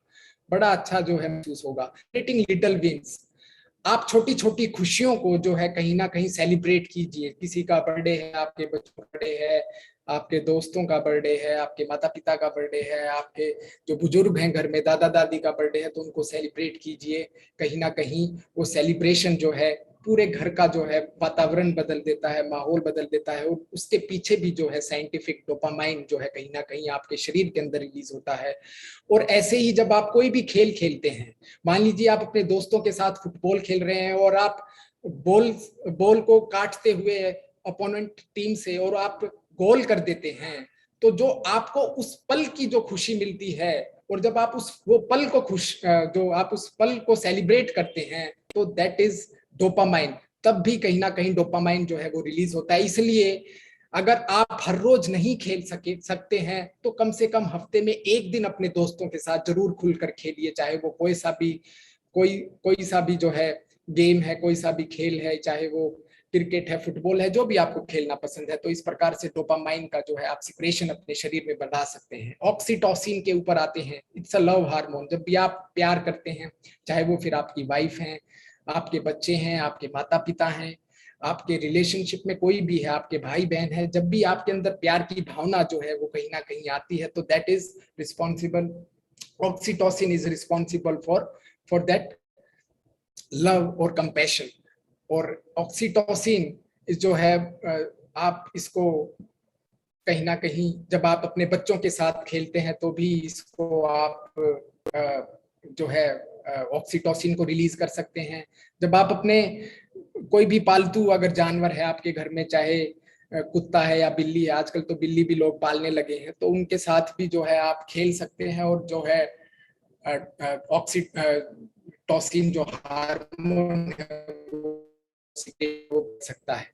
बड़ा अच्छा जो है महसूस होगा। लिटिल विंस, आप छोटी छोटी खुशियों को जो है कहीं ना कहीं सेलिब्रेट कीजिए। किसी का बर्थडे है, आपके बच्चों का बर्थडे है, आपके दोस्तों का बर्थडे है, आपके माता पिता का बर्थडे है, आपके जो बुजुर्ग हैं घर में, दादा दादी का बर्थडे है, तो उनको सेलिब्रेट कीजिए। कहीं ना कहीं वो सेलिब्रेशन जो है पूरे घर का जो है वातावरण बदल देता है, माहौल बदल देता है, और उसके पीछे भी जो है साइंटिफिक डोपामाइन जो है कहीं ना कहीं आपके शरीर के अंदर रिलीज होता है। और ऐसे ही जब आप कोई भी खेल खेलते हैं, मान लीजिए आप अपने दोस्तों के साथ फुटबॉल खेल रहे हैं और आप बॉल को काटते हुए अपोनेंट टीम से और आप गोल कर देते हैं, तो जो आपको उस पल की जो खुशी मिलती है, और जब आप वो पल को जो आप उस पल को सेलिब्रेट करते हैं, तो दैट इज डोपामाइन। तब भी कहीं ना कहीं डोपामाइन जो है वो रिलीज होता है। इसलिए अगर आप हर रोज नहीं खेल सकते हैं तो कम से कम हफ्ते में एक दिन अपने दोस्तों के साथ जरूर खुलकर खेलिए, चाहे वो कोई सा भी जो है गेम है, कोई सा भी खेल है, चाहे वो क्रिकेट है, फुटबॉल है, जो भी आपको खेलना पसंद है। तो इस प्रकार से डोपामाइन का जो है आप सिक्रेशन अपने शरीर में बढ़ा सकते हैं। ऑक्सीटोसिन के ऊपर आते हैं, इट्स अ लव हार्मोन। जब भी आप प्यार करते हैं, चाहे वो फिर आपकी वाइफ है, आपके बच्चे हैं, आपके माता पिता हैं, आपके रिलेशनशिप में कोई भी है, आपके भाई बहन है, जब भी आपके अंदर प्यार की भावना जो है वो कहीं ना कहीं आती है, तो that is responsible, oxytocin is responsible for that love और कंपैशन। और ऑक्सीटोसिन जो है आप इसको कहीं ना कहीं जब आप अपने बच्चों के साथ खेलते हैं तो भी इसको आप जो है ऑक्सीटोसिन को रिलीज कर सकते हैं। जब आप अपने कोई भी पालतू अगर जानवर है आपके घर में, चाहे कुत्ता है या बिल्ली है, आजकल तो बिल्ली भी लोग पालने लगे हैं, तो उनके साथ भी जो है आप खेल सकते हैं, और जो है ऑक्सीटोसिन जो हार्मोन है वो सकता है।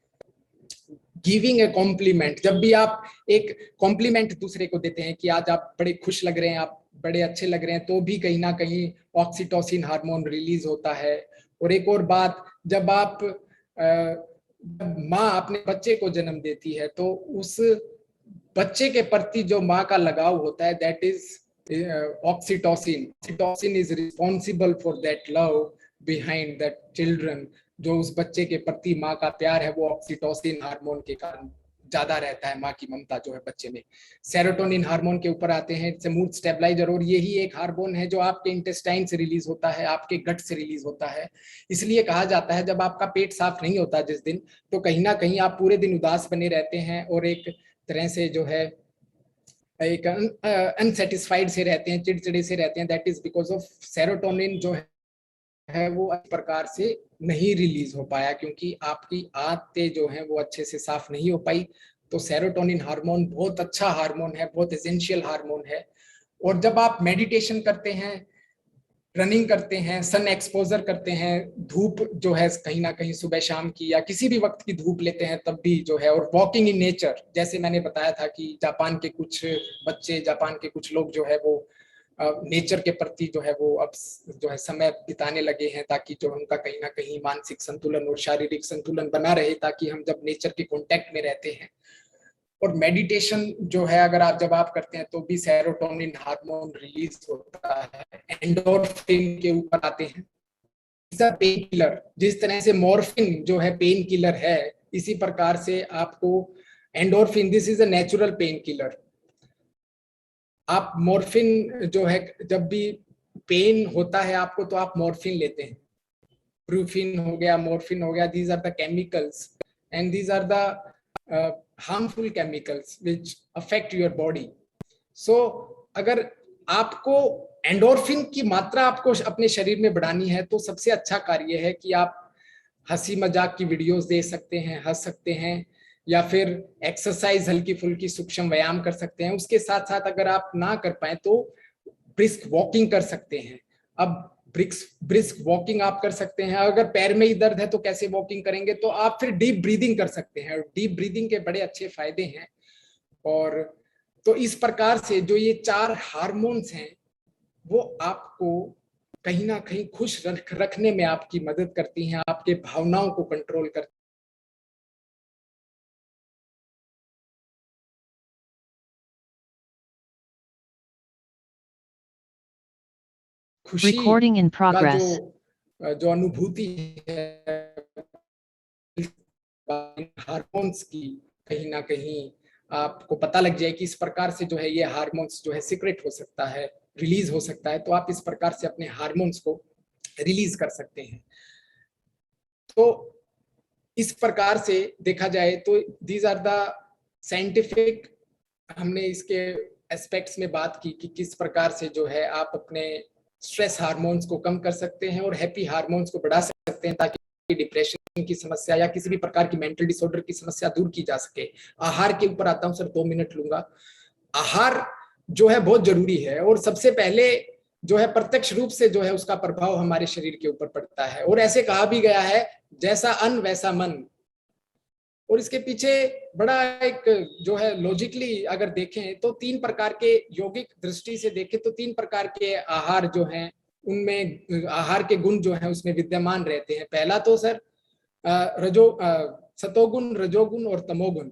गिविंग ए कॉम्प्लीमेंट, जब भी आप एक कॉम्प्लीमेंट दूसरे को देते हैं कि आज आप बड़े खुश लग रहे हैं, आप बड़े अच्छे लग रहे हैं, तो भी कहीं ना कहीं ऑक्सीटोसिन हार्मोन रिलीज होता है। और एक और बात, जब माँ अपने बच्चे को जन्म देती है तो उस बच्चे के प्रति जो माँ का लगाव होता है, that is oxytocin. Oxytocin is responsible for that love behind that children. जो उस बच्चे के प्रति माँ का प्यार है वो ऑक्सीटोसिन हार्मोन के कारण ज्यादा रहता है, माँ की ममता जो है बच्चे में। सेरोटोनिन हार्मोन के ऊपर आते हैं, इट्स मूड स्टेबलाइजर, और यही एक हार्मोन है जो आपके इंटेस्टाइन से रिलीज होता है, आपके गट से रिलीज होता है। इसलिए कहा जाता है जब आपका पेट साफ नहीं होता जिस दिन, तो कहीं ना कहीं आप पूरे दिन उदास बने रहते हैं और एक तरह से जो है एक अनसेटिस्फाइड से रहते हैं, चिड़चिड़े से रहते हैं। That is because of serotonin जो है वो इस प्रकार से नहीं रिलीज हो पाया, क्योंकि आपकी आदतें जो हैं वो अच्छे से साफ नहीं हो पाई। तो सेरोटोनिन हार्मोन बहुत अच्छा हार्मोन है, बहुत एसेंशियल हार्मोन है। और जब आप मेडिटेशन करते हैं, रनिंग करते हैं, सन एक्सपोजर करते हैं, धूप जो है कहीं ना कहीं सुबह शाम की या किसी भी वक्त की धूप लेते हैं तब भी जो है, और वॉकिंग इन नेचर, जैसे मैंने बताया था कि जापान के कुछ बच्चे, जापान के कुछ लोग जो है वो नेचर के प्रति जो है वो अब जो है समय बिताने लगे हैं, ताकि जो उनका कहीं ना कहीं मानसिक संतुलन और शारीरिक संतुलन बना रहे, ताकि हम जब नेचर के कांटेक्ट में रहते हैं और मेडिटेशन जो है अगर आप जब आप करते हैं तो भी सेरोटोनिन हार्मोन रिलीज होता है, एंडोर्फिन के ऊपर आते हैं। पेन किलर, जिस तरह से मॉर्फिन जो है पेन किलर है, इसी प्रकार से आपको endorphin, this is a natural pain killer. आप मॉर्फिन जो है जब भी पेन होता है आपको तो आप मॉर्फिन लेते हैं, ब्रूफिन हो गया, मॉर्फिन हो गया, these are the chemicals and these are the harmful chemicals which affect your body. So अगर आपको एंडोर्फिन की मात्रा आपको अपने शरीर में बढ़ानी है तो सबसे अच्छा कार्य है कि आप हंसी मजाक की वीडियोस देख सकते हैं, हंस सकते हैं, या फिर एक्सरसाइज हल्की फुल्की सूक्ष्म व्यायाम कर सकते हैं। उसके साथ साथ अगर आप ना कर पाए तो ब्रिस्क वॉकिंग कर सकते हैं। अब ब्रिस्क वॉकिंग आप कर सकते हैं। अगर पैर में ही दर्द है तो कैसे वॉकिंग करेंगे, तो आप फिर डीप ब्रीदिंग कर सकते हैं। डीप ब्रीदिंग के बड़े अच्छे फायदे हैं। और तो इस प्रकार से जो ये 4 हार्मोन्स हैं वो आपको कहीं ना कहीं खुश रखने में आपकी मदद करती हैं, आपके भावनाओं को कंट्रोल करती हैं। खुशी Recording in का progress. जो अनुभूति है हार्मोन्स की, कहीं ना कहीं आपको पता लग जाए कि इस प्रकार से जो है ये हार्मोन्स जो है सीक्रेट हो सकता है, रिलीज हो सकता है, तो आप इस प्रकार से अपने हार्मोन्स को रिलीज कर सकते हैं। तो इस प्रकार से देखा जाए तो दीज आर द साइंटिफिक, हमने इसके एस्पेक्ट्स में बात की कि किस प्रकार से जो है आप अपने स्ट्रेस हार्मोन्स को कम कर सकते हैं और हैप्पी हार्मोन्स को बढ़ा सकते हैं ताकि डिप्रेशन की समस्या या किसी भी प्रकार की मेंटल डिसऑर्डर की समस्या दूर की जा सके। आहार के ऊपर आता हूं सर, 2 मिनट लूंगा। आहार जो है बहुत जरूरी है और सबसे पहले जो है प्रत्यक्ष रूप से जो है उसका प्रभाव हमारे शरीर के ऊपर पड़ता है। और ऐसे कहा भी गया है जैसा अन्न वैसा मन। और इसके पीछे बड़ा एक जो है लॉजिकली अगर देखें तो 3 प्रकार के, यौगिक दृष्टि से देखें तो 3 प्रकार के आहार जो हैं उनमें आहार के गुण जो है उसमें विद्यमान रहते हैं। पहला तो सर सतोगुण, रजोगुण और तमोगुण।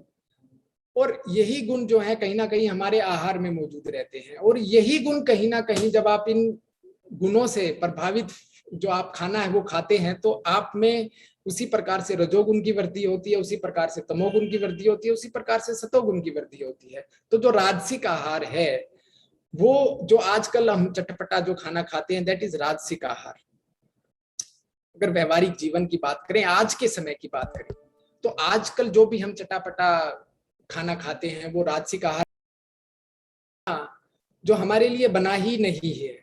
और यही गुण जो है कहीं ना कहीं हमारे आहार में मौजूद रहते हैं। और यही गुण कहीं ना कहीं जब आप इन गुणों से प्रभावित जो आप खाना है वो खाते हैं तो आप में उसी प्रकार से रजोगुण की वृद्धि होती है, उसी प्रकार से तमोगुण की वृद्धि होती है, उसी प्रकार से सतोगुण की वृद्धि होती है। तो जो राजसिक आहार है वो जो आजकल हम चटपटा जो खाना खाते हैं दैट इज राजसिक आहार। अगर व्यवहारिक जीवन की बात करें, आज के समय की बात करें तो आजकल जो भी हम चटापटा खाना खाते हैं वो राजसिक आहार जो हमारे लिए बना ही नहीं है।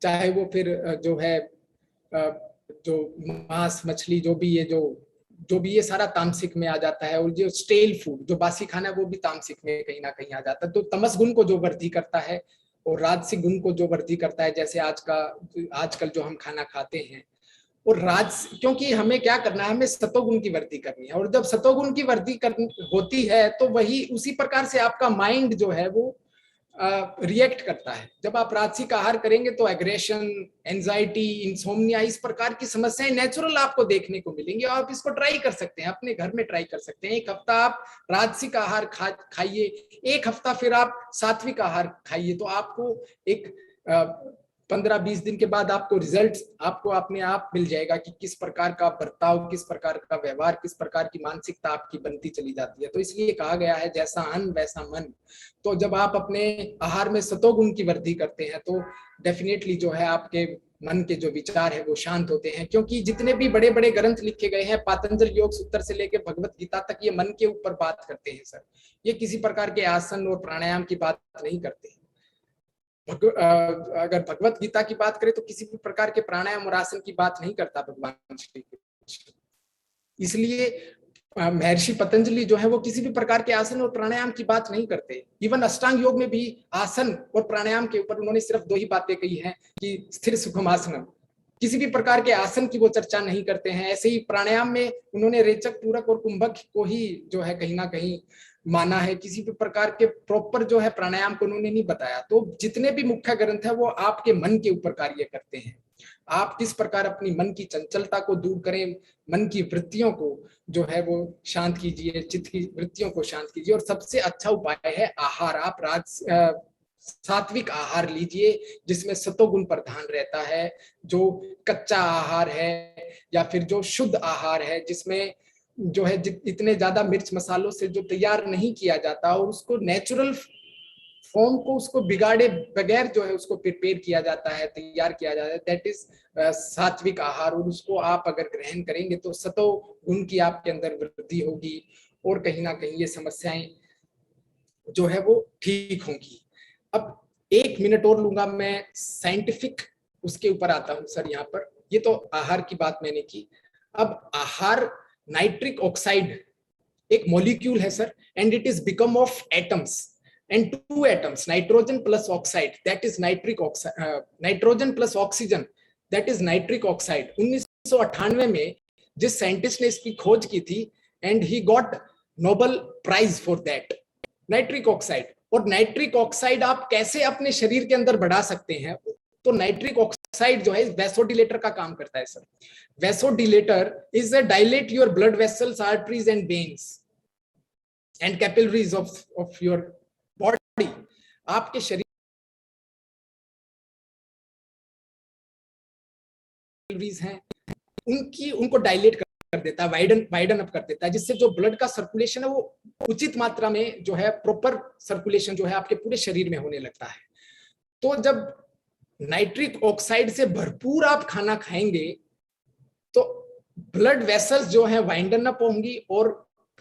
चाहे वो फिर जो है जो मांस मछली जो भी ये सारा तामसिक में आ जाता है। और जो स्टेल फूड जो बासी खाना है वो भी तामसिक में कहीं ना कहीं आ जाता है। तो तमस गुण को जो वृद्धि करता है और राजसिक गुण को जो वृद्धि करता है, जैसे आजकल जो हम खाना खाते हैं। और क्योंकि हमें क्या करना है, हमें सतोगुण की वृद्धि करनी है। और जब सतोगुण की वृद्धि होती है तो वही उसी प्रकार से आपका माइंड जो है वो रिएक्ट करता है। जब आप राजसिक आहार करेंगे तो एग्रेशन, एंजाइटी, इंसोम्निया, इस प्रकार की समस्याएं नेचुरल आपको देखने को मिलेंगी। आप इसको ट्राई कर सकते हैं, अपने घर में ट्राई कर सकते हैं। 1 हफ्ता आप राजसिक आहार खाइए, 1 हफ्ता फिर आप सात्विक आहार खाइए, तो आपको एक 15-20 दिन के बाद आपको रिजल्ट आपको अपने आप मिल जाएगा कि किस प्रकार का बर्ताव, किस प्रकार का व्यवहार, किस प्रकार की मानसिकता आपकी बनती चली जाती है। तो इसलिए कहा गया है जैसा अन्न वैसा मन। तो जब आप अपने आहार में सतोगुण की वृद्धि करते हैं तो डेफिनेटली जो है आपके मन के जो विचार है वो शांत होते हैं। क्योंकि जितने भी बड़े बड़े ग्रंथ लिखे गए हैं, पातंजल योग सूत्र से लेकर भगवत गीता तक, ये मन के ऊपर बात करते हैं सर। ये किसी प्रकार के आसन और प्राणायाम की बात नहीं करते हैं। अगर भगवत गीता की बात करें तो किसी भी प्रकार के प्राणायाम और आसन की बात नहीं करता भगवान श्री कृष्ण। इसलिए महर्षि पतंजलि जो है वो किसी भी प्रकार के आसन और प्राणायाम की बात नहीं करते। इवन अष्टांग योग में भी आसन और प्राणायाम के ऊपर उन्होंने सिर्फ 2 ही बातें कही हैं कि स्थिर सुखम आसनम। किसी भी प्रकार के आसन की वो चर्चा नहीं करते हैं। ऐसे ही प्राणायाम में उन्होंने रेचक, पूरक और कुंभक को ही जो है कहीं ना कहीं माना है। किसी भी प्रकार के प्रॉपर जो है प्राणायाम को उन्होंने नहीं बताया। तो जितने भी मुख्य ग्रंथ है वो आपके मन के ऊपर कार्य करते हैं। आप किस प्रकार अपनी मन की चंचलता को दूर करें, मन की वृत्तियों को जो है वो शांत कीजिए, चित्त की वृत्तियों को शांत कीजिए। और सबसे अच्छा उपाय है आहार। आप सात्विक आहार लीजिए जिसमें सतोगुण प्रधान रहता है। जो कच्चा आहार है या फिर जो शुद्ध आहार है जिसमें जो है इतने ज्यादा मिर्च मसालों से जो तैयार नहीं किया जाता और उसको नेचुरल फॉर्म को उसको बिगाड़े बगैर जो है उसको प्रिपेयर किया जाता है, तैयार किया जाता है, दैट इज सात्विक आहार। और उसको आप अगर ग्रहण करेंगे तो सतो गुण की आपके अंदर वृद्धि होगी और कहीं ना कहीं ये समस्याएं जो है वो ठीक होंगी। अब 1 मिनट और लूंगा मैं, साइंटिफिक उसके ऊपर आता हूं सर। यहाँ पर ये तो आहार की बात मैंने की। अब आहार, नाइट्रिक ऑक्साइड एक मॉलिक्यूल है sir, and it is become of atoms and 2 atoms, nitrogen plus oxide, that is nitric oxide, nitrogen plus oxygen, that is nitric oxide। 1998 में जिस साइंटिस्ट ने इसकी खोज की थी and he got Nobel Prize for that, nitric oxide. और nitric oxide आप कैसे अपने शरीर के अंदर बढ़ा सकते हैं? तो नाइट्रिक ऑक्साइड जो है वैसोडिलेटर का काम करता है sir. Vasodilator is a dilate your blood vessels, arteries and veins and capillaries of your body. आपके शरीर हैं उनको डायलेट कर देता है, वाइडन अप कर देता है, जिससे जो ब्लड का सर्कुलेशन है वो उचित मात्रा में जो है प्रॉपर सर्कुलेशन जो है आपके पूरे शरीर में होने लगता है। तो जब नाइट्रिक ऑक्साइड से भरपूर आप खाना खाएंगे तो ब्लड वेसल्स जो है वाइडन अप होंगी और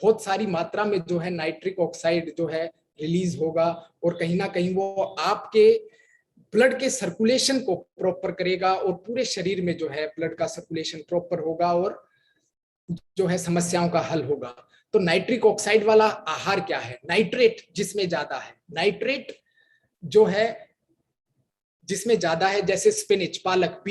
बहुत सारी मात्रा में जो है नाइट्रिक ऑक्साइड जो है रिलीज होगा और कहीं ना कहीं वो आपके ब्लड के सर्कुलेशन को प्रॉपर करेगा और पूरे शरीर में जो है ब्लड का सर्कुलेशन प्रॉपर होगा और जो है समस्याओं का हल होगा। तो नाइट्रिक ऑक्साइड वाला आहार क्या है? नाइट्रेट जिसमें ज्यादा है, नाइट्रेट जो है जिसमें ज्यादा है, जैसे स्पिनिच, पालक,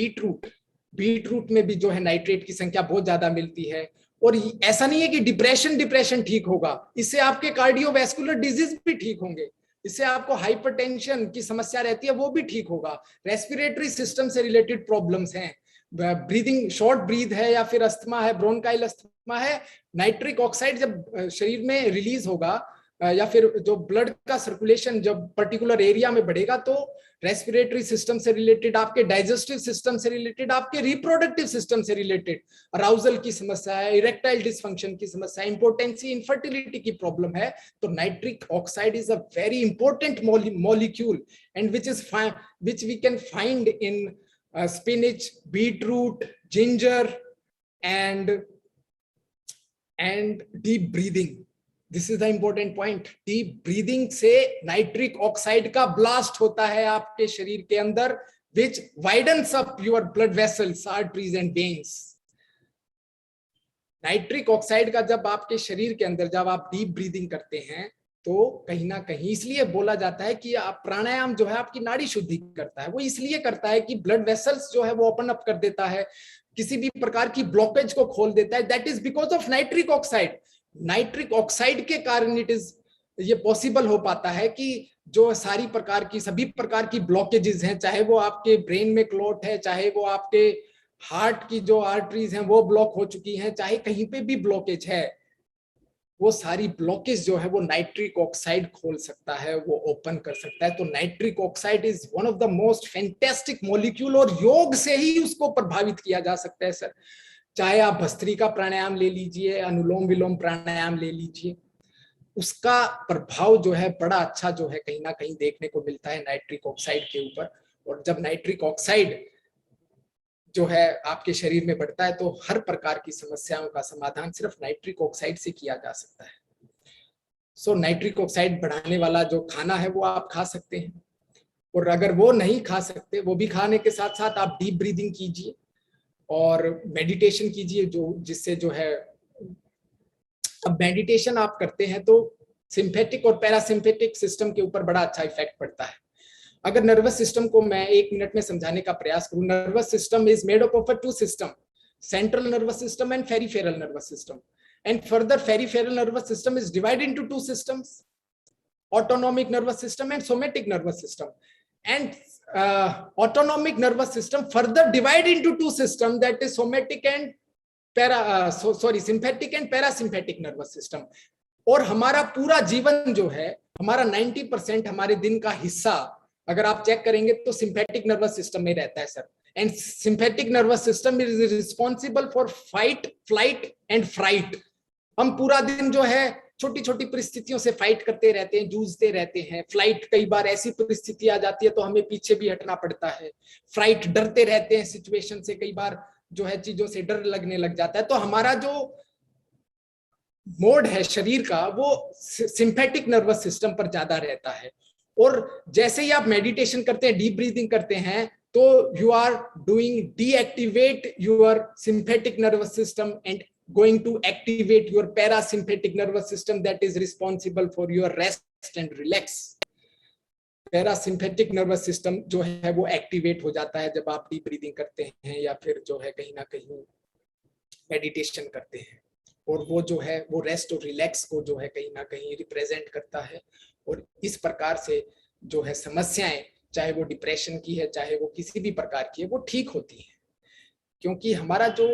बीटरूट में भी जो है नाइट्रेट की संख्या बहुत ज्यादा मिलती है। और ऐसा नहीं है कि डिप्रेशन ठीक होगा, इससे आपके कार्डियोवैस्कुलर डिजीज भी ठीक होंगे, इससे आपको हाइपरटेंशन की समस्या रहती है वो भी ठीक होगा। रेस्पिरेटरी सिस्टम से रिलेटेड प्रॉब्लम्स हैं, ब्रीदिंग, शॉर्ट ब्रीथ है या फिर अस्थमा है, ब्रोंकाइल अस्थमा है, नाइट्रिक ऑक्साइड जब शरीर में रिलीज होगा या फिर जो ब्लड का सर्कुलेशन जब पर्टिकुलर एरिया में बढ़ेगा तो रेस्पिरेटरी सिस्टम से रिलेटेड, आपके डाइजेस्टिव सिस्टम से रिलेटेड, आपके रिप्रोडक्टिव सिस्टम से रिलेटेड अराउजल की समस्या है, इरेक्टाइल डिसफंक्शन की समस्या, इंपोर्टेंसी, इनफर्टिलिटी की प्रॉब्लम है, तो nitric oxide is a very important molecule and which we can find in spinach, beetroot, ginger and deep breathing. This is the important point. Deep breathing से nitric oxide का blast होता है आपके शरीर के अंदर, which widens up your blood vessels, arteries and veins. Nitric oxide का जब आपके शरीर के अंदर जब आप डीप ब्रीदिंग करते हैं तो कहीं ना कहीं इसलिए बोला जाता है कि आप प्राणायाम जो है आपकी नाड़ी शुद्धि करता है। वो इसलिए करता है कि ब्लड वेसल्स जो है वो ओपन अप कर देता है, किसी भी प्रकार की ब्लॉकेज को खोल देता है। That is because of nitric oxide. Nitric oxide के कारण ये पॉसिबल हो पाता है कि जो सभी प्रकार की ब्लॉकेजेस हैं, चाहे वो आपके ब्रेन में क्लॉट है, चाहे वो आपके हार्ट की जो आर्टरीज हैं वो ब्लॉक हो चुकी हैं, चाहे कहीं पे भी ब्लॉकेज है, वो सारी ब्लॉकेज जो है वो नाइट्रिक ऑक्साइड खोल सकता है, वो ओपन कर सकता है। तो nitric oxide is one of the most fantastic molecule और योग से ही उसको प्रभावित किया जा सकता है सर। चाहे आप भस्त्रिका प्राणायाम ले लीजिए, अनुलोम विलोम प्राणायाम ले लीजिए, उसका प्रभाव जो है बड़ा अच्छा जो है कहीं ना कहीं देखने को मिलता है नाइट्रिक ऑक्साइड के ऊपर। और जब नाइट्रिक ऑक्साइड जो है आपके शरीर में बढ़ता है तो हर प्रकार की समस्याओं का समाधान सिर्फ नाइट्रिक ऑक्साइड से किया जा सकता है। सो नाइट्रिक ऑक्साइड बढ़ाने वाला जो खाना है वो आप खा सकते हैं, और अगर वो नहीं खा सकते, वो भी खाने के साथ साथ आप डीप ब्रीदिंग कीजिए और मेडिटेशन कीजिए, जो जिससे जो है, अब मेडिटेशन आप करते हैं तो सिंपैथिक और पैरासिम्पैथिक सिस्टम के ऊपर बड़ा अच्छा इफेक्ट पड़ता है। अगर नर्वस सिस्टम को मैं 1 मिनट में समझाने का प्रयास करूं, nervous system is made up of 2 system, central nervous system and peripheral nervous system, and further peripheral nervous system is divided into 2 systems, autonomic nervous system and somatic nervous system, and autonomic nervous system further divide into two systems, that is somatic and sympathetic and parasympathetic nervous system. और हमारा पूरा जीवन जो है, हमारा 90% हमारे दिन का हिस्सा अगर आप चेक करेंगे तो सिंपैथिक नर्वस सिस्टम में रहता है sir. And sympathetic nervous system is responsible for fight, flight and fright. हम पूरा दिन जो है छोटी छोटी परिस्थितियों से फाइट करते रहते हैं, जूझते रहते हैं. फ्लाइट, कई बार ऐसी परिस्थिति आ जाती है तो हमें पीछे भी हटना पड़ता है. फ्राइट, डरते रहते हैं सिचुएशन से, कई बार जो है चीजों से डर लगने लग जाता है. तो हमारा जो मोड है शरीर का वो सिंपैथिक नर्वस सिस्टम पर ज्यादा रहता है. और जैसे ही आप मेडिटेशन करते हैं, डीप ब्रीदिंग करते हैं, तो you are doing deactivate your sympathetic nervous system and going to activate your parasympathetic nervous system that is responsible for your rest and relax. Parasympathetic nervous system जो है वो एक्टिवेट हो जाता है जब आप डीप ब्रीदिंग करते हैं या फिर जो है कहीं ना कहीं मेडिटेशन करते हैं. और वो जो है वो रेस्ट और रिलैक्स को जो है कहीं ना कहीं रिप्रेजेंट करता है. और इस प्रकार से जो है समस्याएं, चाहे वो डिप्रेशन की है, चाहे वो किसी भी प्रकार की है, वो ठीक होती है. क्योंकि हमारा जो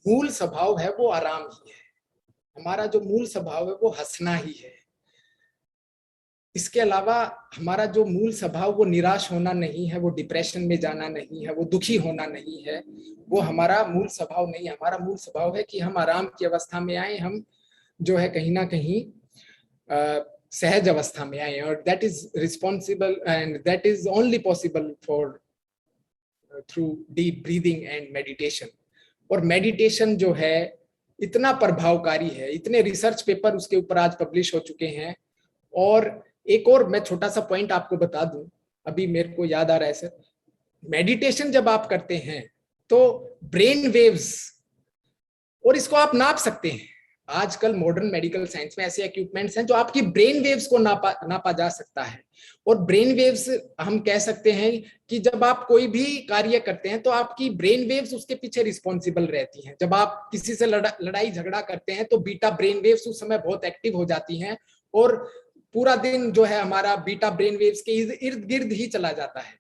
मूल स्वभाव है वो आराम ही है. हमारा जो मूल स्वभाव है वो हंसना ही है. इसके अलावा हमारा जो मूल स्वभाव वो निराश होना नहीं है, वो डिप्रेशन में जाना नहीं है, वो दुखी होना नहीं है. वो हमारा मूल स्वभाव नहीं है. हमारा मूल स्वभाव है कि हम आराम की अवस्था में आए, हम जो है कहीं ना कहीं सहज अवस्था में आए. और that is responsible and that is only possible for through deep breathing and meditation. और मेडिटेशन जो है इतना प्रभावकारी है, इतने रिसर्च पेपर उसके ऊपर आज पब्लिश हो चुके हैं. और एक और मैं छोटा सा पॉइंट आपको बता दूं, अभी मेरे को याद आ रहा है सर. मेडिटेशन जब आप करते हैं तो ब्रेन वेव्स, और इसको आप नाप सकते हैं. आजकल मॉडर्न मेडिकल साइंस में ऐसे इक्विपमेंट्स हैं जो आपकी ब्रेन वेव्स को नापा जा सकता है. और ब्रेन वेव्स हम कह सकते हैं कि जब आप कोई भी कार्य करते हैं तो आपकी ब्रेन वेव्स उसके पीछे रिस्पॉन्सिबल रहती हैं. जब आप किसी से लड़ाई झगड़ा करते हैं तो बीटा ब्रेन वेव्स उस समय बहुत एक्टिव हो जाती हैं और पूरा दिन जो है हमारा बीटा ब्रेन वेव्स के इर्द गिर्द ही चला जाता है.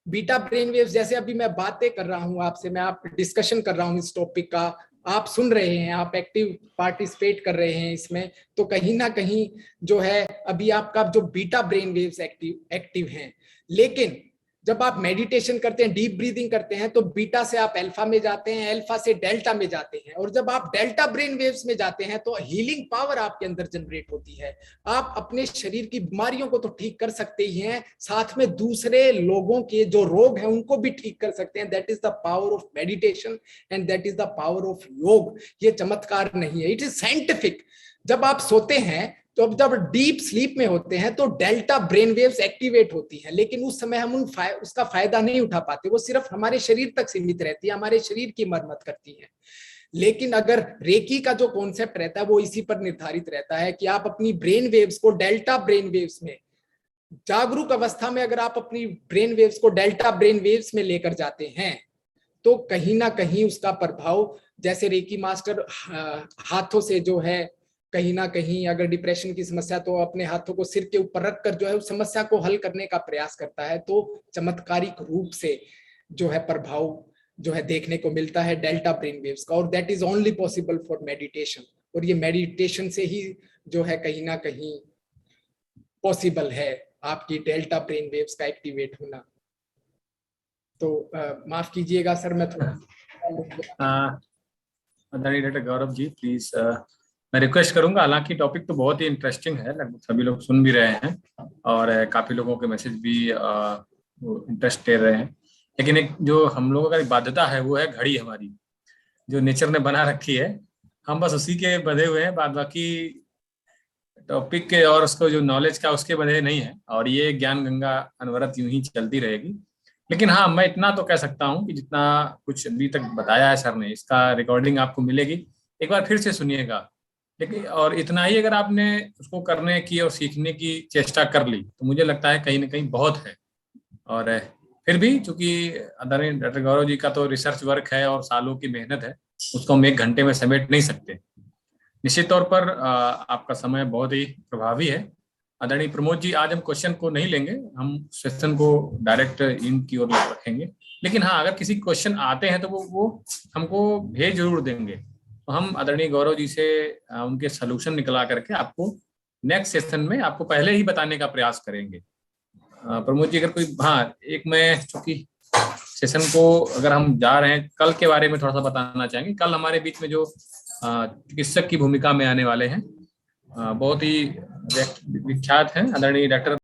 बीटा ब्रेन वेव्स, जैसे अभी मैं बातें कर रहा हूं आपसे, मैं आप डिस्कशन कर रहा हूं इस टॉपिक का, आप सुन रहे हैं, आप एक्टिव पार्टिसिपेट कर रहे हैं इसमें, तो कहीं ना कहीं जो है अभी आपका जो बीटा ब्रेन वेव्स एक्टिव हैं. लेकिन जब आप मेडिटेशन करते हैं, डीप ब्रीदिंग करते हैं, तो बीटा से आप अल्फा में जाते हैं, अल्फा से डेल्टा में जाते हैं. और जब आप डेल्टा ब्रेन वेव्स में जाते हैं तो हीलिंग पावर आपके अंदर जनरेट होती है. आप अपने शरीर की बीमारियों को तो ठीक कर सकते ही हैं, साथ में दूसरे लोगों के जो रोग हैं उनको भी ठीक कर सकते हैं. That is the power of meditation and that is the power of योग. ये चमत्कार नहीं है, इट इज साइंटिफिक. जब आप सोते हैं तो अब जब डीप स्लीप में होते हैं तो डेल्टा ब्रेन वेव्स एक्टिवेट होती हैं, लेकिन उस समय हम उसका फायदा नहीं उठा पाते. वो सिर्फ हमारे शरीर तक सीमित रहती है, हमारे शरीर की मरम्मत करती है. लेकिन अगर रेकी का जो कॉन्सेप्ट रहता है वो इसी पर निर्धारित रहता है कि आप अपनी ब्रेन वेव्स को डेल्टा ब्रेन वेव्स में, जागरूक अवस्था में अगर आप अपनी ब्रेन वेव्स को डेल्टा ब्रेन वेव्स में लेकर जाते हैं तो कहीं ना कहीं उसका प्रभाव, जैसे रेकी मास्टर हाथों से जो है कहीं ना कहीं अगर डिप्रेशन की समस्या तो अपने हाथों को सिर के ऊपर रखकर जो है उस समस्या को हल करने का प्रयास करता है, तो चमत्कारिक रूप से जो है प्रभाव जो है देखने को मिलता है डेल्टा ब्रेन वेव्स का. और that is only possible for meditation. और ये मेडिटेशन से ही जो है कहीं ना कहीं पॉसिबल है आपकी डेल्टा ब्रेन वेव्स का एक्टिवेट होना. तो माफ कीजिएगा सर, मैं थोड़ा डॉक्टर गौरव जी प्लीज, मैं रिक्वेस्ट करूंगा. हालांकि टॉपिक तो बहुत ही इंटरेस्टिंग है, लगभग सभी लोग सुन भी रहे हैं और काफी लोगों के मैसेज भी इंटरेस्ट ले रहे हैं. लेकिन एक जो हम लोगों का बाध्यता है वो है घड़ी हमारी, जो नेचर ने बना रखी है. हम बस उसी के बंधे हुए हैं, बाद बाकी टॉपिक के और उसको जो नॉलेज का उसके बंधे नहीं है. और ये ज्ञान गंगा अनवरत यूं ही चलती रहेगी. लेकिन हाँ, मैं इतना तो कह सकता हूँ कि जितना कुछ अभी तक बताया है सर ने, इसका रिकॉर्डिंग आपको मिलेगी, एक बार फिर से सुनिएगा. लेकिन और इतना ही अगर आपने उसको करने की और सीखने की चेष्टा कर ली तो मुझे लगता है कहीं ना कहीं बहुत है. और फिर भी चूंकि आदरणीय डॉक्टर गौरव जी का तो रिसर्च वर्क है और सालों की मेहनत है, उसको हम 1 घंटे में समेट नहीं सकते. निश्चित तौर पर आपका समय बहुत ही प्रभावी है आदरणीय प्रमोद जी, आज हम क्वेश्चन को नहीं लेंगे, हम सेशन को डायरेक्ट इनकी ओर रखेंगे। लेकिन हाँ, अगर किसी क्वेश्चन आते हैं तो वो हमको भेज जरूर देंगे, तो हम आदरणीय गौरव जी से उनके सोल्यूशन निकला करके आपको नेक्स्ट सेशन में आपको पहले ही बताने का प्रयास करेंगे। प्रमोद जी, अगर कोई, हाँ, एक मैं चूंकि सेशन को अगर हम जा रहे हैं, कल के बारे में थोड़ा सा बताना चाहेंगे। कल हमारे बीच में जो चिकित्सक की भूमिका में आने वाले हैं, बहुत ही विख्यात हैं, आदरणीय डॉक्टर